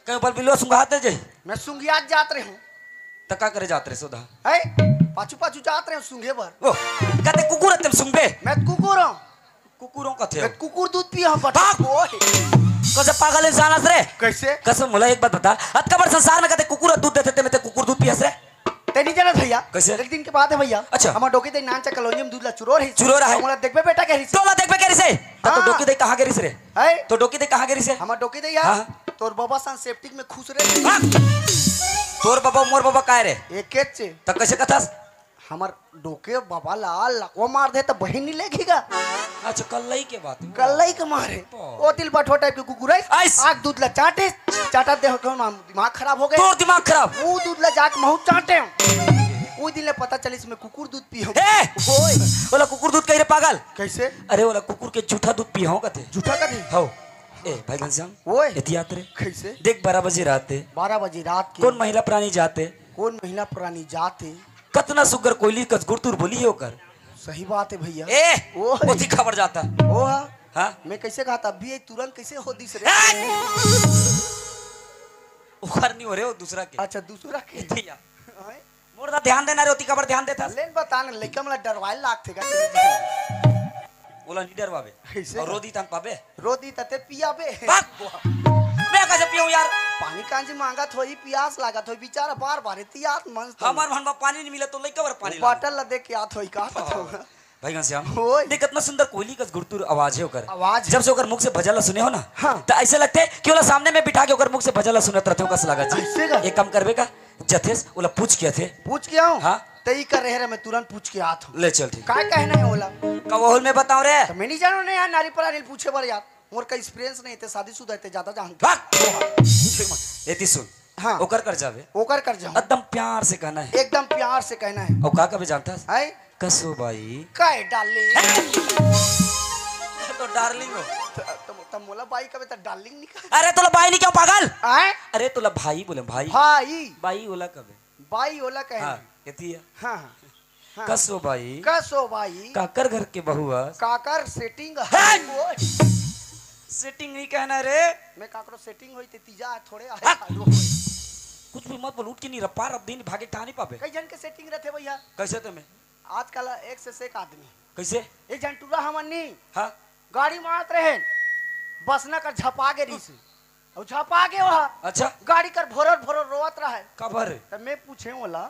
कहीं पर बिलो संग हाथ ले जाए मैं सुंघिया जात रहे हूँ तो काय करे जात रे सोदा है पाछू पाछू जात रहे हूँ सुंघे पर ओ कहते कुकुर तुम सुंबे मैं कुकुर हूँ कुकुरों का थे मैं कुकुर दूध पिया हूँ भाग। कैसे पागल इंसान हंस रे कैसे कसम मोला एक बात बता अतकबर संसार में कहते कुकुर दूध देते थे मैं कुकुर दूध पियस रे ते नहीं जाना भैया कैसे? एक दिन के बाद है भैया अच्छा। हमार डोकी दे नान चा कलोनी में दूध ला चुरोर है चुरोर है। हमरा देखबे बेटा कह रही तो ला देख पे कैसे तो हाँ। डोकी दे कहां गिरिस रे है तो डोकी दे कहां गिरिस रे हमार डोकी दे यार हाँ। तोर बाबा सन सेप्टिक में खुश रहे भाग। तोर बाबा मोर बाबा काय रे एक केच से तो कैसे कथास हमार डोके बाबा लाल लकवा मार दे तो बहन नहीं लेगीगा अच्छा कल्लई के बात कल्लई के मारे ओ दिल बठवा टाइप के कुकुर है आइस। आग दूध ला चाटे चाटा दे हो दिमाग खराब हो गए तोर दिमाग खराब वो दूध ला जाके महू चाटे वो दिन ले पता चली इसमें कुकुर दूध पी हो ए ओए ओला कुकुर दूध कह रे पागल कैसे अरे ओला कुकुर के झूठा दूध पिया हो कथे झूठा कर दी हो ए भाई घनश्याम ओए एहतियात रे कैसे देख 12 बजे रात 12 बजे रात के कौन महिला प्राणी जाते कौन महिला प्राणी जाते कतना सुगर कोयली कस गुरतुर बोली होकर सही बात है भैया ए ओए। ओती खबर जाता ओ हां मैं कैसे कहा था अभी ये तुरंत कैसे हो दिस रे उखर नहीं हो रे वो दूसरा के अच्छा दूसरा के भैया मोर दा ध्यान देना रे ओती खबर ध्यान देता लेन बता ना लइका मला डरवाए लाग थे ओला लीडर बाबे कैसे? और रोदी तन पाबे रोदी तते पिया बे भाग मैं कैसे पियो यार पानी कांजी मांगा थोड़ी प्यास लागत होई बेचारा बार बार तियात मन हमार मन में पानी नहीं मिला तो लइका बर पानी ला बॉटल ला दे के आत होई का पता भाई घनश्याम ओए। देख कितना सुंदर कोयली का गुरतुर आवाज है ओकर आवाज जब से ओकर मुख से भजला सुने हो ना हाँ। तो ऐसे लगते है कि ओला सामने में बिठा के ओकर मुख से भजला सुनत रहते हो कस लागत ऐसे का? एक काम करबे का जथेस ओला पूछ किया थे पूछ के आऊं हाँ। तई कर रहे रे मैं तुरंत पूछ के आत हूं ले चल ठीक काय कहना है ओला कवहोल में बताओ रे तो मैं नहीं जानो ने यार नारी पर अनिल पूछे बर यार मोर का एक्सपीरियंस नहीं थे शादीशुदा थे ज्यादा जान भाग एती सुन हाँ। ओकर कर जावे ओकर कर जाऊं एकदम प्यार से कहना है एकदम प्यार से कहना है और का कभी जानता है है कसो भाई काय डार्लिंग तो डार्लिंग हो तो मोला बाई कबे त डार्लिंग निकल अरे तोला भाई नहीं क्यों पागल आए अरे तोला भाई बोले भाई भाई भाई ओला कबे बाई ओला कहना हाँ एती है हाँ हाँ कसो भाई कसो भाई काकर घर के बहुआ काकर सेटिंग है। ओए, सेटिंग नहीं कहना रे मैं काकरो सेटिंग होई ते तीजा थोड़े हाँ। आए रोए। कुछ भी मत बोल उठ के नहीं रपा रब दिन भागे टानी पाबे कई जन के सेटिंग रहते भैया कैसे तुम्हें आजकल एक से एक आदमी कैसे एक जन टूरा हमनी हाँ गाड़ी मारत रहे बस न कर झपा के रीस और झपा के वहा अच्छा गाड़ी कर भोरर भोरर रोवत रहे कबर तब मैं पूछे बोला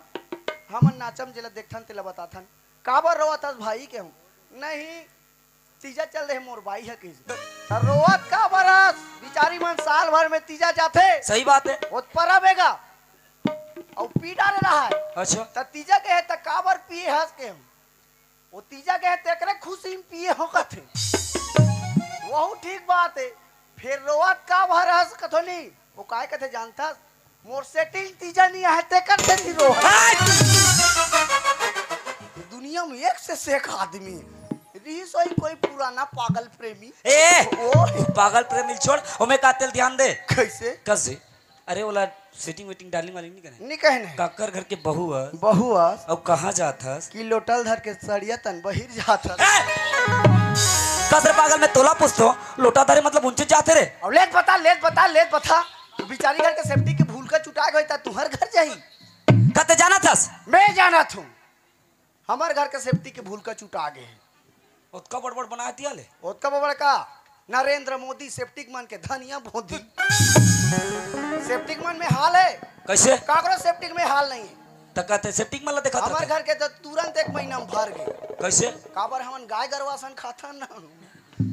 हमन नाचम जिला देखथन तेला बताथन काबर रोवत हस भाई के हूँ नहीं तीजा चल रहे मोर भाई है किस तो रोवत का बरस बिचारी मन साल भर में तीजा जाते सही बात है वो परबेगा और पी डाले रहा है अच्छा त तीजा के है त काबर पिए हंस के हूँ वो तीजा के है तेकरे खुशी में पिए हो कथे वहु ठीक बात है फिर रोवत का भर हंस कथोनी वो काय कथे जानता मोर सेटिंग तीजा नहीं है तेकर से नहीं रो दुनिया में एक से एक आदमी रीस होई कोई पुराना पागल प्रेमी ए ओ पागल प्रेमी छोड़ ओ मैं कातिल ध्यान दे कैसे कैसे अरे ओला सेटिंग वेटिंग डार्लिंग वाली नहीं करे नहीं कहने काकर घर के बहू है बहुआ अब कहाँ जाता कि लोटल धर के सड़िया तन बहिर जाता कसर पागल में तोला पूछतो लोटा धरे मतलब ऊंचे जाते रे अब लेत बता बिचारी घर के सेफ्टी के भूल का चुटा गई था तुहर घर जाही कहते जाना थस मैं जाना थू हमार घर के सेफ्टी के भूल का चुटा गए उसका बड़बड़ बना दिया ले ओतका बबड़ का नरेंद्र मोदी सेप्टिक मन के धनिया मोदी सेप्टिक मन में हाल है कैसे काकरो सेप्टिक में हाल नहीं है तो कहते सेप्टिक माला देखा हमार घर के तो तुरंत 1 महीना में भर गए कैसे काबर हमन गाय गरवासन खाता ना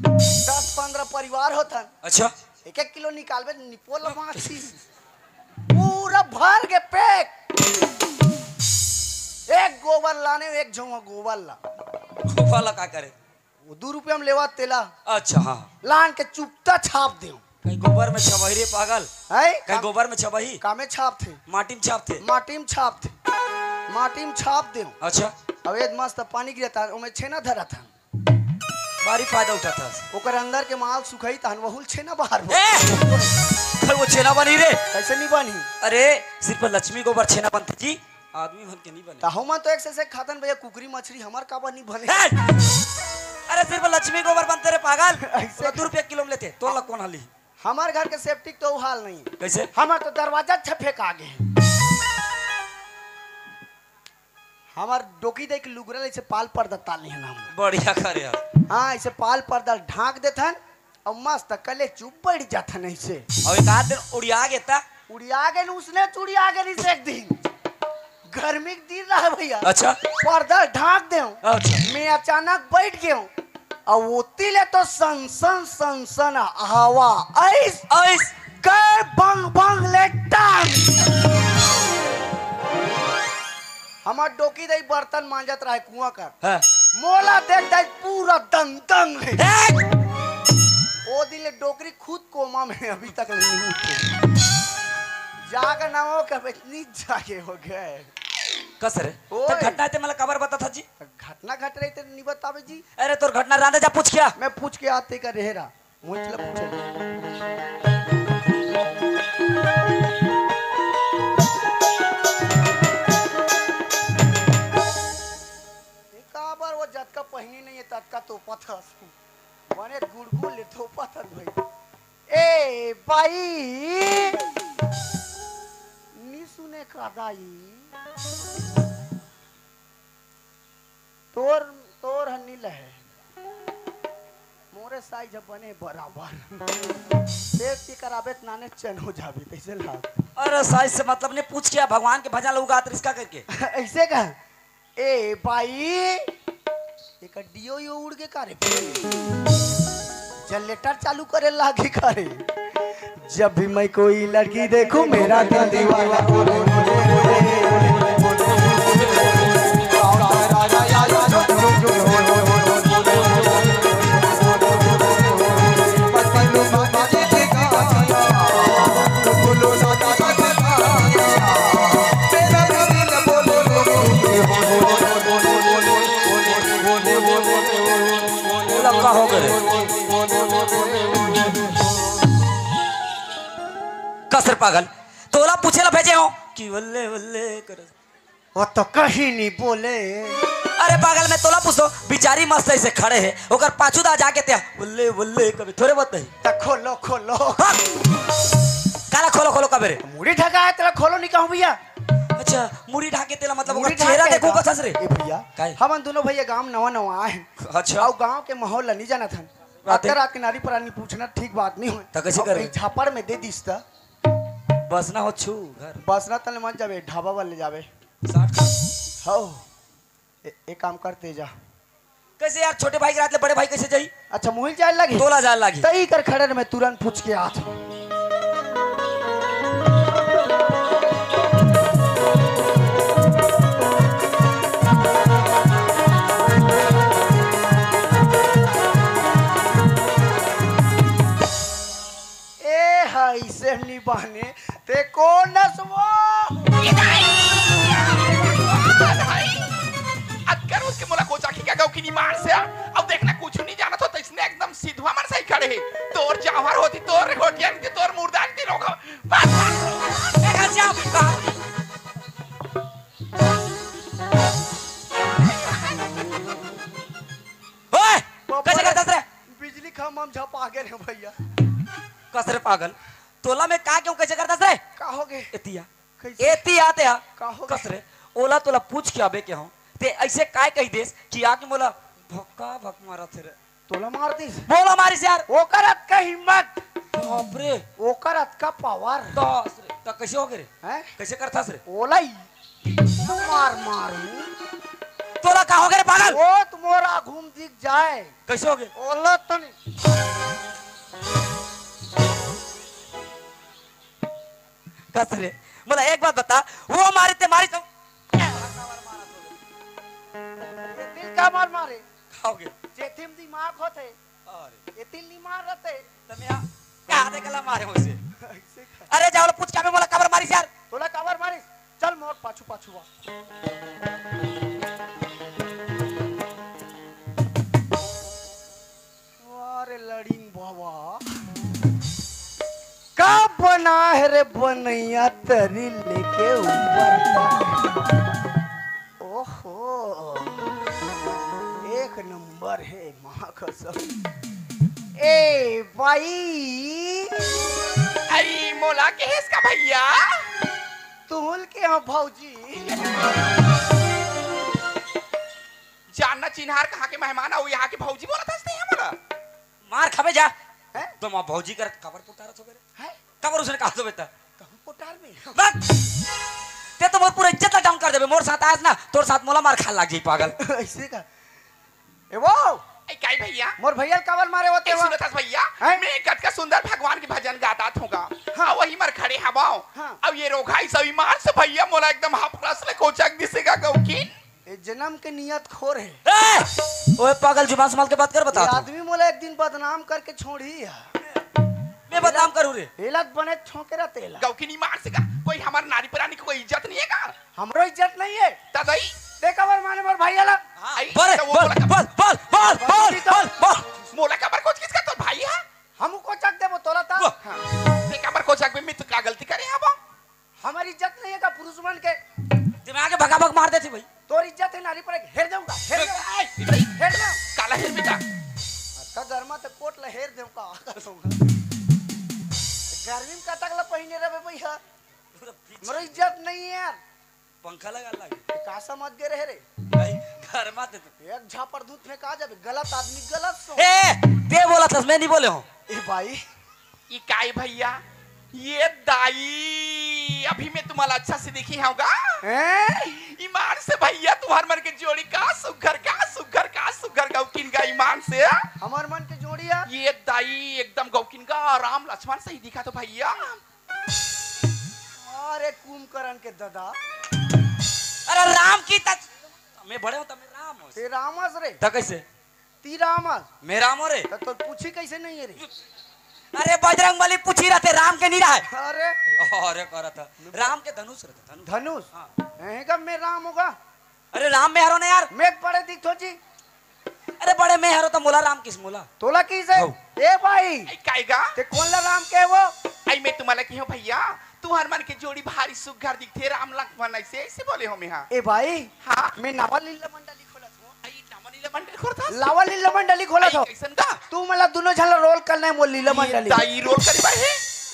10-15 परिवार होतन अच्छा 1-1 किलो निकालबे निपोल माछी पूरा भर के पैक एक गोबर लाने एक झोंगा गोबर ला वाला का करे वो 2 रुपया में लेवा तेला अच्छा हाँ लान के चुपता छाप दे कहीं गोबर में छबही रे पागल है कहीं गोबर में छबही कामे छाप थे माटी में छाप थे माटी में छाप दे अच्छा अब एक मस्त पानी गिरता उमे छेना धरा था बारी फायदा उठाता ओकर अंदर के माल सुखाई तहन वहुल छे ना बाहर वो छेना बनी रे कैसे नहीं बनी? अरे सिर्फ लक्ष्मी को ऊपर छेना बनती जी, आदमी बन के नहीं बने। ताहु मन तो एक से खातन भैया कुकरी मछली हमार का बनी बने। अरे सिर्फ लक्ष्मी को ऊपर बनते रे पागल, ऐसे 2 रुपया किलो में लेते तो ला कौन हाली। हमार घर के सेफ्टिक तो हाल नहीं। कैसे? हमार तो दरवाजा छफेक आगे हमार डोकी दे के लुगरा ऐसे पाल पर्दा ताली है नाम बढ़िया करे यार। हाँ ऐसे पाल पर्दा ढाक देथन और मस्त कले चुप बैठ जाथन ऐसे। और एक आध दिन उड़िया गेता उड़िया गए उसने चुड़िया गए इसे एक दिन गर्मी के दिन रहा भैया। अच्छा पर्दा ढाक दे अच्छा मैं अचानक बैठ गया और ओती ले तो सनसन सनसन हवा ऐस ऐस कर बंग बंग ले टांग हमार डोकी दे बर्तन मांजत रहे कुआं कर हाँ। मोला देख दे पूरा दंग दंग ले ए! ओ दिन ले डोकरी खुद कोमा में अभी तक नहीं उठे जाकर ना हो कब इतनी जागे हो गए कसरे ओए। तो घटना ते मला खबर बता था जी। घटना घट रही थे नहीं बतावे जी। अरे तोर घटना रांधे जा पूछ क्या मैं पूछ के आते का रहेरा मुझे चला पूछे बार वो जतका पहनी नहीं है ततका तो पथस बने गुड़गुड़ ले तो पथर भाई ए भाई नी सुने का दाई तोर तोर हन्नी लहे मोरे साइज बने बराबर देख के कराबे नाने चन हो जाबे कैसे लाग। अरे साइज से मतलब ने पूछ क्या भगवान के भजन लोग गात रिस्का करके ऐसे कह ए भाई एक डियो यो उड़ के कारे जनरेटर चालू करे लागे करे जब भी मैं कोई लड़की देखूं मेरा दिल दीवाना हो गए कसर पागल तोला पूछे ला भेजे हो कि वल्ले वल्ले कर वो तो कहीं नहीं बोले। अरे पागल मैं तोला पूछो बिचारी मस्त ऐसे खड़े है ओकर पाछूदा जाके ते वल्ले वल्ले कभी थोड़े बात नहीं तो खोलो खोलो काला खोलो खोलो कबे रे मुड़ी ढका है तेरा खोलो नहीं कहूं भैया। अच्छा मुड़ी ढाके तेला मतलब मुड़ी ओकर चेहरा ढाके देखो का? कसस रे ए भैया काहे? हम दोनों भैया गांव नवा नवा आए अच्छा और गांव के माहौल नहीं जाना था बातें? रात के नारी पुरानी पूछना ठीक बात नहीं हो तो कैसे करे? झापड़ में दे दिस ता बस ना हो छू घर बस ना तले मत जावे ढाबा वाले जावे 60 हो एक काम करते जा कैसे यार छोटे भाई के रात ले बड़े भाई कैसे जाई अच्छा मोहिल जाए लगी तोला जाए लागी तई कर खड़े में तुरंत पूछ के आत ए हाय से निबाने ते कौन नसवो अगर उसके मोला कोचा की क्या गाँव की निमार से अब देखना कुछ नहीं जाना तो इसने एकदम सीधा हमारे सही खड़े है तोर जावर होती तोर रोटियां नहीं तोर मुर्दा नहीं रोको बस देखा जाओ ओए कैसे करता रे बिजली खम्भम झप आगे रे भैया कसरे पागल तोला में का क्यों कैसे करता रे का हो गए एतिया कैसे एती आते हा का हो गए कसरे ओला तोला पूछ के आबे के हो ते ऐसे काय कही देस कि आके मोला भक्का भक मारा थे रे तोला मार दी बोला मारिस यार ओकर अत का हिम्मत बाप रे ओकर अत का पावर दस रे तो कैसे हो गए रे हैं कैसे करता रे ओलाई मार मार तोला का हो गए रे पागल ओ तुम्हारा घूम दिख जाए कैसे हो गए ओला तो नहीं कसरे मोला एक बात बता वो मारे ते मारी तो ये दिल का मार मारे खाओगे जेथिम दिमाग होते अरे ये दिल नहीं मार रहते तमे क्या दे कला मारे मुझसे ऐसे खा- अरे जाओ पूछ के मोला खबर मारिस यार तोला कवर मारिस चल मोर पाछू पाछू वा रे बनैया तरी लेके ऊपर। ओहो एक नंबर है माँ कसम। ए भाई आई मोला के है इसका भैया तुल के यहाँ भौजी जानना चिन्हार कहाँ के मेहमान आओ यहाँ के भौजी बोला था इसने हमरा मार खाबे जा हैं? तुम आप भौजी कर कबर पुतारा तो करे हैं? कबर उसने कहा तो बेटा कहूँ कोटाल में बस ते तो मोर पूरा इज्जत ला डाउन कर देबे मोर साथ आज ना तोर साथ मोला मार खा लाग जाई पागल ऐसे का ए वो ऐ काई भैया मोर भैया काबर मारे होते ऐ हो सुनो था भैया हैं? मैं कद का सुंदर भगवान के भजन गाता होगा हाँ वही मर खड़े हवाओ हाँ। अब ये रोगाई सभी मार से भैया मोला एकदम हाफरस ले कोचक दिसेगा गौकीन ए जन्म के नियत खोर है। ए ओए पागल जुबान संभाल के बात कर बता ये तू आदमी मोला एक दिन बदनाम करके छोड़ी है। मैं बदनाम करूं रे हेलत बने छोकेरा तेला गौकीनी मार से का कोई हमार नारी प्राणी को कोई इज्जत नहीं है का हमरो इज्जत नहीं है। तदई देखा बर माने मोर भैया ला आई बोल तो वो बोल बोला बोल बोल बोल बोल बोल बोल मोला कबर कोच किसका तो भाई है हमू को चक देबो तोला ता वो। हाँ। ते कबर कोचक में मित्र का गलती करे हवा हमारी इज्जत नहीं है का पुरुष बन के दिमाग के भगाभग मार देती भाई तोर इज्जत है नारी पर हेर दूंगा हेर दूंगा हेर दूंगा काला हिल बेटा का गरमा त कोट ला हेर दूंगा कर दूंगा गर्मी में कटक ला पहिने रहे भैया हमरो इज्जत नहीं है यार पंखा लगा लागे का समझ गे रहे रे भाई घर मत तू एक झापर दूध फेंका जाबे गलत आदमी गलत सो ए ते बोला था मैं नहीं बोले हूं ए भाई ये काई भैया ये दाई अभी मैं तुम्हारा अच्छा से देखी होगा हैं ईमान से भैया तुम्हार मन के जोड़ी का सुगर गौकिन का ईमान से हमार मन के जोड़िया ये दाई एकदम गौकिन का राम लक्ष्मण से ही दिखा तो भैया अरे कुंभकर्ण के दादा अरे राम की तक मैं बड़े होता मैं राम हूं ते रामस रे त कैसे ती रामस मैं राम हूं रे तो पूछी कैसे नहीं है रे अरे बजरंगबली पूछी रहते राम के नहीं रहा अरे अरे करा था राम के धनुष रहते धनुष धनुष हाँ। हैं का मैं राम होगा अरे राम में हरो ना यार मैं बड़े दिखो जी अरे बड़े में हरो तो मोला राम किस मोला तोला किस है हो। ए भाई आई काईगा ते कौन ला राम के वो आई मैं तुम्हारा की हूँ भैया तुम्हार मन के जोड़ी भारी सुगर दिखते राम लक्ष्मण ऐसे ऐसे बोले हो मैं हाँ ए भाई हाँ मैं नावा लीला मंडली खोला था आई नामनीला मंडल खोलता लावा लीला मंडली खोला था कैसन का तू मला दोनों झला रोल करना है मोर लीला मंडली दाई रोल करी भाई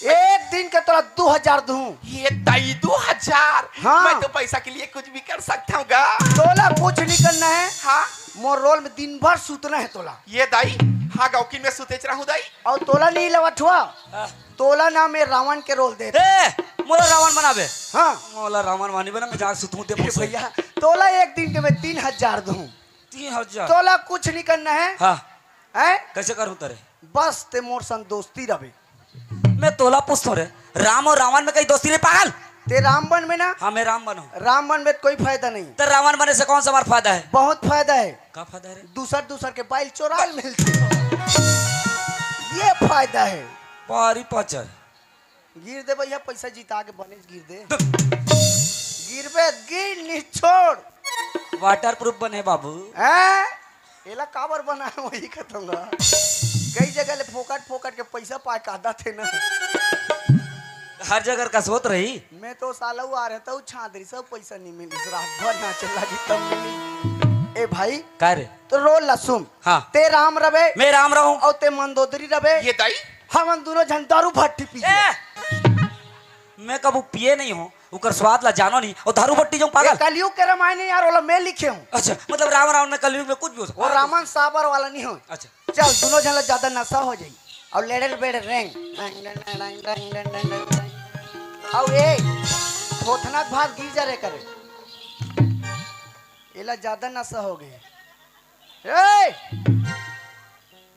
एक दिन के तोला 2000 दूं ये दाई 2000 हाँ। मैं तो पैसा के लिए कुछ भी कर सकता हूँ गा तोला कुछ नहीं करना है हाँ मोर रोल में दिन भर सूतना है तोला ये दाई हाँ गौकिन में सुतेच रहूं दाई और तोला नहीं लवठुआ तोला ना मैं रावण के रोल दे ए मोला रावण बनाबे हाँ मोला रावण मानी बना मैं जाके सुतूं ते ए भैया तोला एक दिन के मैं 3000 दूं 3000 तोला कुछ नहीं करना है हां हैं कैसे करूं तेरे बस ते मोर संग दोस्ती रहे मैं तोला पूछतो रे राम और रावण में कहीं दोस्ती नहीं पागल ते राम बन में ना हाँ मैं राम बनो राम बन में कोई फायदा नहीं तो रावण बने से कौन सा हमारा फायदा है बहुत फायदा है क्या फायदा है रे दूसर के बाइल चोराल मिलते ये फायदा है पारी पाचर गिर दे भैया पैसा जीता के बने गिर दे गिरबे गिर निछोड़ वाटर प्रूफ बने बाबू हैं एला काबर बना है वही खतंगा कई जगह ले फोकट के पैसा पा के आदा थे ना हर जगह का सोत रही मैं तो सालू आ रहता हूँ छादरी सब पैसा नहीं मिली रात भर नाचल लगी तब मिली ए भाई का रे तो रोल लसुम हाँ ते राम रवे मैं राम रहूं और ते मंदोदरी रवे ये दाई हम दोनों जन दारू भट्टी पी मैं कबू पिए नहीं हूँ उकर स्वाद ला जानो नहीं और दारू बट्टी जाऊं पागल कलयुग के रामायण यार वाला मैं लिखे हूँ अच्छा मतलब राम रावण में कलयुग में कुछ भी हो सकता और रामन साबर वाला नहीं हो अच्छा चल दोनों जन ज्यादा नशा हो जाई और लेडल बेड रेंग और ए थोथना भात गिर जा रे करे एला ज्यादा नशा हो गए ए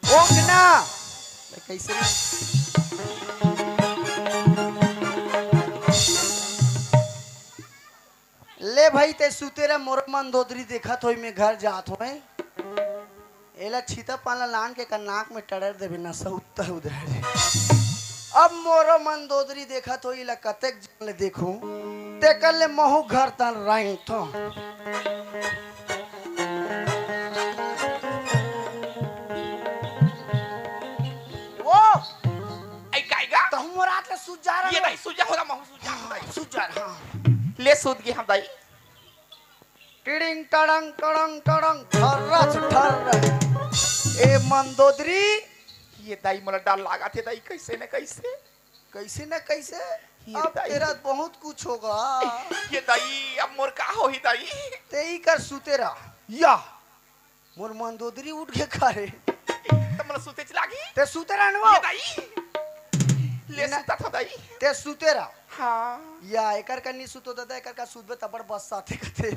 ओकना कैसे ले भाई ते सुतेरा मोर मन दोदरी देखत होई में घर जात होए एला छीता पाला लान के का नाक में टड़र देबे ना सउत उधर अब मोरो मन दोदरी देखत होई ला कतेक जन ले देखूं ते कर ले महू घर तन रंग तो वो आई काईगा तो हम रात ले सूत जा ये रहा नहीं सुजा हो रहा सुजा हो रहा सुजार हाँ ले सूद गए हम दाई टिडिंग टडंग टडंग टडंग ठर्रच ठर्र ए मंदोदरी ये दाई मोला डर लगा थे दाई कैसे न कैसे कैसे न कैसे ये अब दाई। तेरा बहुत कुछ होगा ये दाई अब मोर का हो ही दाई तेई कर सुतेरा या मोर मंदोदरी उठ के करे तो मोला सुते लागी ते सुतेरा नवा ये दाई ले ना। सुता था दाई ते सुतेरा हाँ या एकर कन्नी सुतो दादा एकर का सुतबे तबड़ बस साथे कते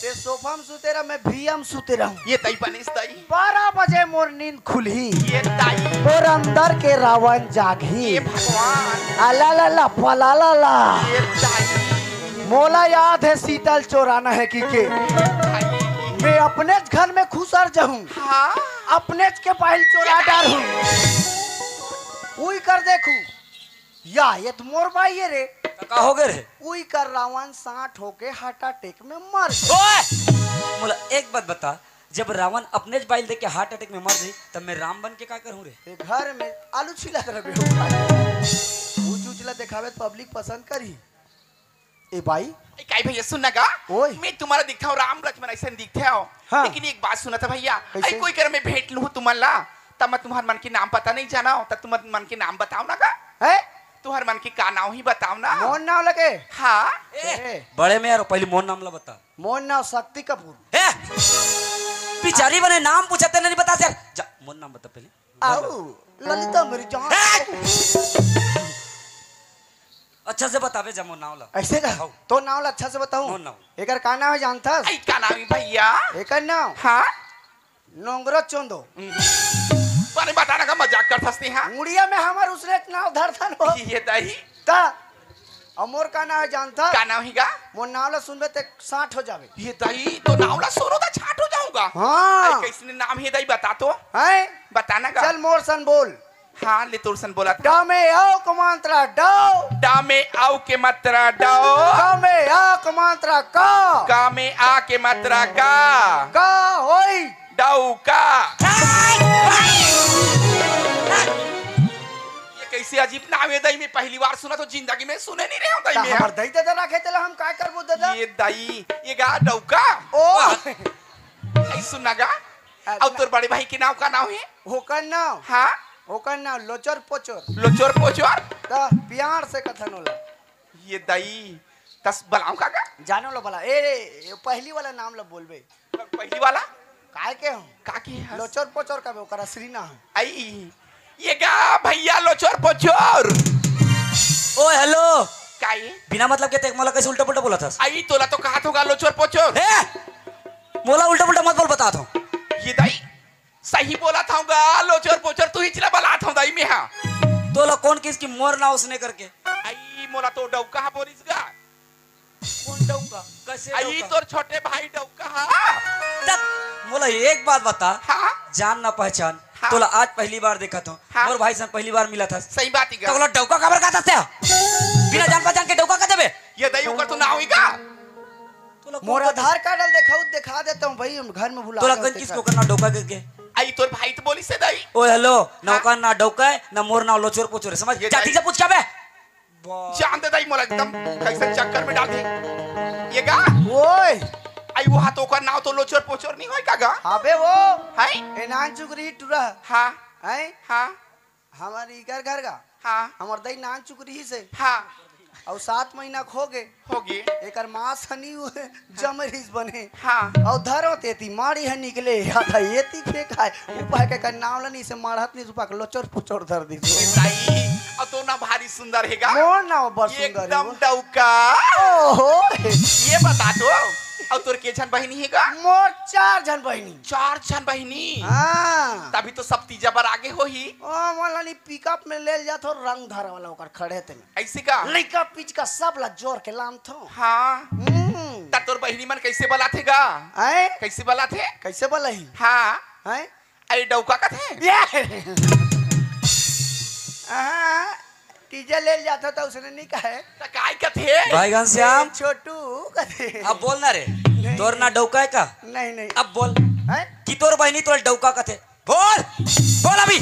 ते सोफा में सुतेरा मैं भीम सुतेरा हूं ये दाई बनिस दाई 12 बजे मोर नींद खुली ये दाई और अंदर के रावण जागी ये भगवान अला ला ला फला ला ला ये दाई मोला याद है शीतल चोराना है कि के दाई मैं अपने घर में खुसर जाऊं हाँ अपने के पहल चोरा डालूं उई कर देखूं या ये तो मोर भाई है रे का हो गए रे उई कर रावण 60 होके हार्ट अटैक में मर गया। ओए मोला एक बात बता जब रावण अपने ज बाइल दे के हार्ट अटैक में मर गई तब मैं राम बन के का करूं रे ये घर में आलू छिला कर बेहू ऊंच उचला दिखावे तो पब्लिक पसंद करी ए भाई काय भैया सुनना का ओए। मैं तुम्हारा दिखता हूँ राम लक्ष्मण ऐसे दिखते हो हाँ। लेकिन एक बात सुना था भैया कैसे? आई कोई कर मैं भेंट लूँ तुम्हारा तब मैं तुम्हारे मन के नाम पता नहीं जाना हो तब तुम्हारे मन के नाम बताओ ना का है तुम्हारे मन के का नाम ही बताओ ना मोहन नाव लगे हाँ ए, बड़े में यार पहले मोहन नाम ला बता मोहन नाव शक्ति कपूर ए पिचारी बने नाम पूछते नहीं बता यार जा मोहन नाम बता पहले आओ ललिता मेरी जान अच्छा से बतावे जा मोहन नाम ला ऐसे का तो नाव ला अच्छा से बताऊं मोहन नाव। एकर का नाम है जानता आई का नाम है भैया एकर नाम हाँ नोंगरो चोंदो पानी बताना का मजाक करता हंसते हाँ मुड़िया में हमार उसने नाव धरथन हो ये दाई ता अमोर का नाम है जानता का नाम है मोर नाव ला सुनबे ते 60 हो जावे ये दाई तो नावला सुनो तो छाट हो जाऊंगा हाँ आई कैसे नाम है दाई बता तो हैं बताना का चल मोर सन बोल हाँ ले तोर सन बोला डा में आओ कमांत्रा डाओ डा में आओ के मात्रा डाओ का में आ कमांत्रा का का में आ के मात्रा का का होई डाउ का ये कैसे अजीब नाम है दाई में पहली बार सुना तो जिंदगी में सुने नहीं रहे हो ता दाई में हमर दई दे रखे तेला हम का करबो दादा ये दाई ये गा डौका ओ ऐ सुनना गा और तोर बड़े भाई के नाम का नाम है होकर नाव हाँ होकर नाव लोचर पोचर लोचोर पोचोर ता प्यार से कथन होला ये दाई तस बलाऊ का गा जानो लो भला ए पहली वाला नाम ला बोलबे पहली वाला काय के हम का की है लोचर पोचर का ओकर असली ना है आई ये गा भैया लोचोर पोचोर ओ हेलो का ये बिना मतलब के ते मोला कैसे उल्टा पुल्टा बोला था आई तोला तो कहा होगा लोचोर पोचोर ए मोला उल्टा पुल्टा मत बोल बता दो ये दाई सही बोला था लोचोर पोचोर तू ही चला बला था दाई में हाँ तो ला कौन किसकी मोर ना उसने करके आई मोला तो डौका बोलिस गा कौन डौका कैसे आई डौका? तोर छोटे भाई डौका हाँ तक मोला एक बात बता हाँ जान ना पहचान हाँ। तोला आज पहली बार देखा था हाँ। मोर भाई से पहली बार मिला था सही बात ही तो गा बोला डौका खबर का था बिना जान पहचान के डौका का देबे ये दाई ऊपर तो ना हुई गा तोला कौन मोर कहता- आधार कार्ड दिखाऊ दिखा देता हूँ भाई हम घर में भुला तोला के कौन होते किसको का। करना डौका करके आई तोर भाई तो बोली से दाई ओ हेलो नौका ना डौका है ना मोर ना लोचोर पोचोर है समझ ये जाति दाई- से पूछ क्या बे जान दे दाई मोला एकदम कैसे चक्कर में डाल दे ये गा ओए आई वो हाथों का नाव तो लोचोर पोचोर नहीं होई का गा अबे वो हाय एनान चुकरी टुरा हाँ हैं हाँ हमारी घर का हाँ हमर दई नान चुकरी ही से हाँ और 7 महीना खो गए होगी एकर मां सनी जमरीस बने हाँ और धरो तेती मारी है निकले हाथा येती फेंका है ऊपर के कर नाव लनी से मारत नहीं ऊपर के लोचर पुचर धर दी ये दाई और तो ना भारी सुंदर है गा मोर ना बड़ सुंदर है एकदम वो। डौका ओहो ये बता दो और तोर के जन बहनी है गा मोर 4 जन बहिनी 4 जन बहनी हां तभी तो सब तीजा बर आगे हो ही ओ मोलानी पिकअप में ले जा थो रंग धार वाला ओकर खड़े थे ऐसे का लइका पिच का सब ला जोर के लाम थो हाँ ता तोर बहनी मन कैसे बला थे गा हैं कैसे बला थे कैसे बोलही हाँ हैं अरे डौका का थे ये हां टीजे ले जाता था उसने नहीं कहे ता काय का थे भाई घनश्याम छोटू कहे अब बोल ना रे तोर ना डौका है का नहीं नहीं अब बोल हैं कि तोर बहनी तोर डौका का थे बोल बोल अभी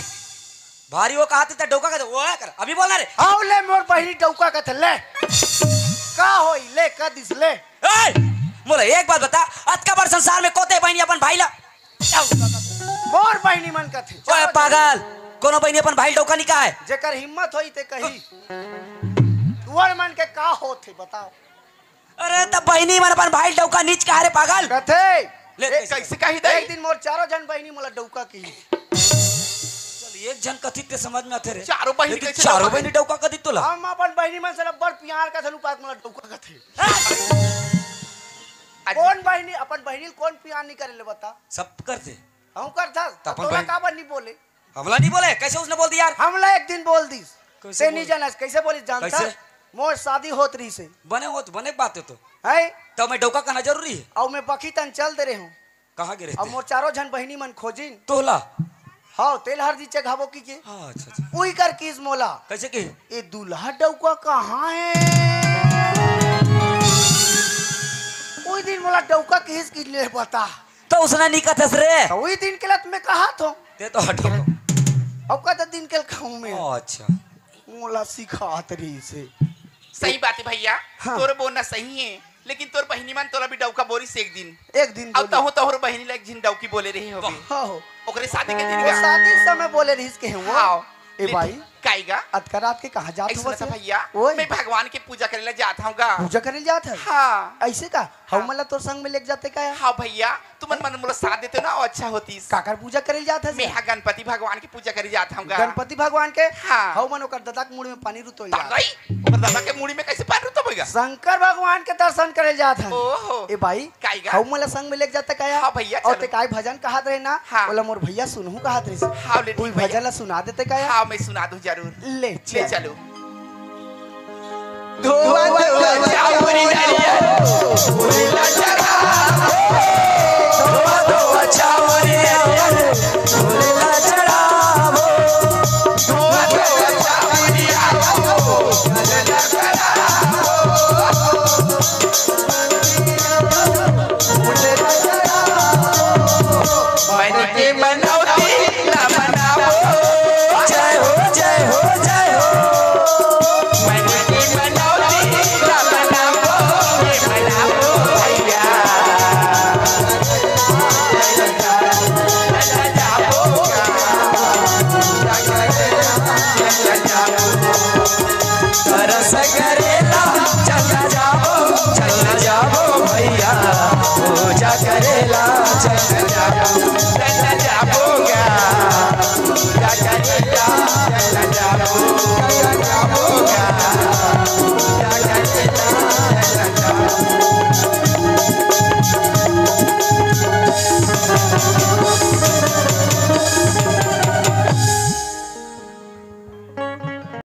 भारी वो कहा था डौका का वो कर अभी बोलना रे आओ ले मोर बहिनी डौका का ले का होई ले का दिस ले ए मोला एक बात बता आज का बार संसार में कोते बहनी अपन भाई ला मोर बहिनी मन का थे ओए पागल कोनो बहनी अपन भाई डौका निका है जेकर हिम्मत होई ते कही तुअर मन के का होथे बताओ अरे तब बहनी मन अपन भाई डौका नीच का रे पागल कथे ले कैसे कही दे एक दिन मोर चारों जन बहिनी मोला डौका की चल एक जन कथित ते समझ में आते रे चारों बहनी लेकिन कैसे चारों डौका बहनी डौका कथित तोला हम अपन बहिनी मन से बड़ प्यार का थनु पात मोला डौका का थे कौन बहिनी अपन बहिनी कौन प्यार नहीं करे ले बता सब करते हम कर था अपन तोला बहिनी- का बन नहीं बोले हमला नहीं बोले कैसे उसने बोल दिया यार हमला एक दिन बोल दी कैसे से बोल- नहीं जाना कैसे बोली जानता कैसे? मोर शादी होत रही से बने हो तो बने बात है तो है तो मैं डौका कहना जरूरी है और मैं बकी तन चल दे रहे हूँ कहाँ गिरे अब मोर चारों जन बहिनी मन खोजिन तोला हाँ तेल हर दीचे घावो की के हाँ अच्छा अच्छा उही कर किस मोला कैसे की ये दूल्हा डौका कहाँ है उही दिन मोला डौका किस की ले बता तो उसने नहीं कहा था रे तो उही दिन के लत में कहा तो ते तो हटो अब का दिन के खाऊं में अच्छा मोला सिखात रही से सही बात है भैया हाँ। तोर बोलना सही है लेकिन तोर बहिनी मन तोरा भी डौका बोरी से एक दिन एक दिन अब तहु तोहर बहिनी लायक जिन डौकी बोले रही होबे हाँ ओकरे शादी के दिन वो गा शादी समय बोले रही के हैं वो हाँ ए भाई काईगा अतका रात के कहाँ जात ऐसा हुआ था भैया ओए मैं भगवान की पूजा करे ला जाता हूँ गा पूजा करे जात है हाँ ऐसे का हम मला तोर संग में लेके जाते का हाँ भैया तुम मन मोला साथ देते ना अच्छा होती काकर पूजा करे जात है मैं यहाँ गणपति भगवान की पूजा करे जाता हूँ गा गणपति भगवान के हाँ। हम मन ओकर दादा के मुड़ी में पानी रुतो दादाई ओकर दादा के मुड़ी में कैसे पार रुतो भैया शंकर भगवान के दर्शन करे जात है ओहो ए भाई काईगा हम मला संग में लेके जाते का हाँ भैया, और चलो। ते काय भजन कहत रहे ना हाँ। बोला मोर भैया सुनहु कहत रहे हाँ ले कोई ठीक भैया भजन ला सुना देते का हाँ मैं सुना दूँ जरूर ले ले चलो जय हो जय हो जय हो तरस करेला चला जाओ भैया पूजा करेला चला जाओ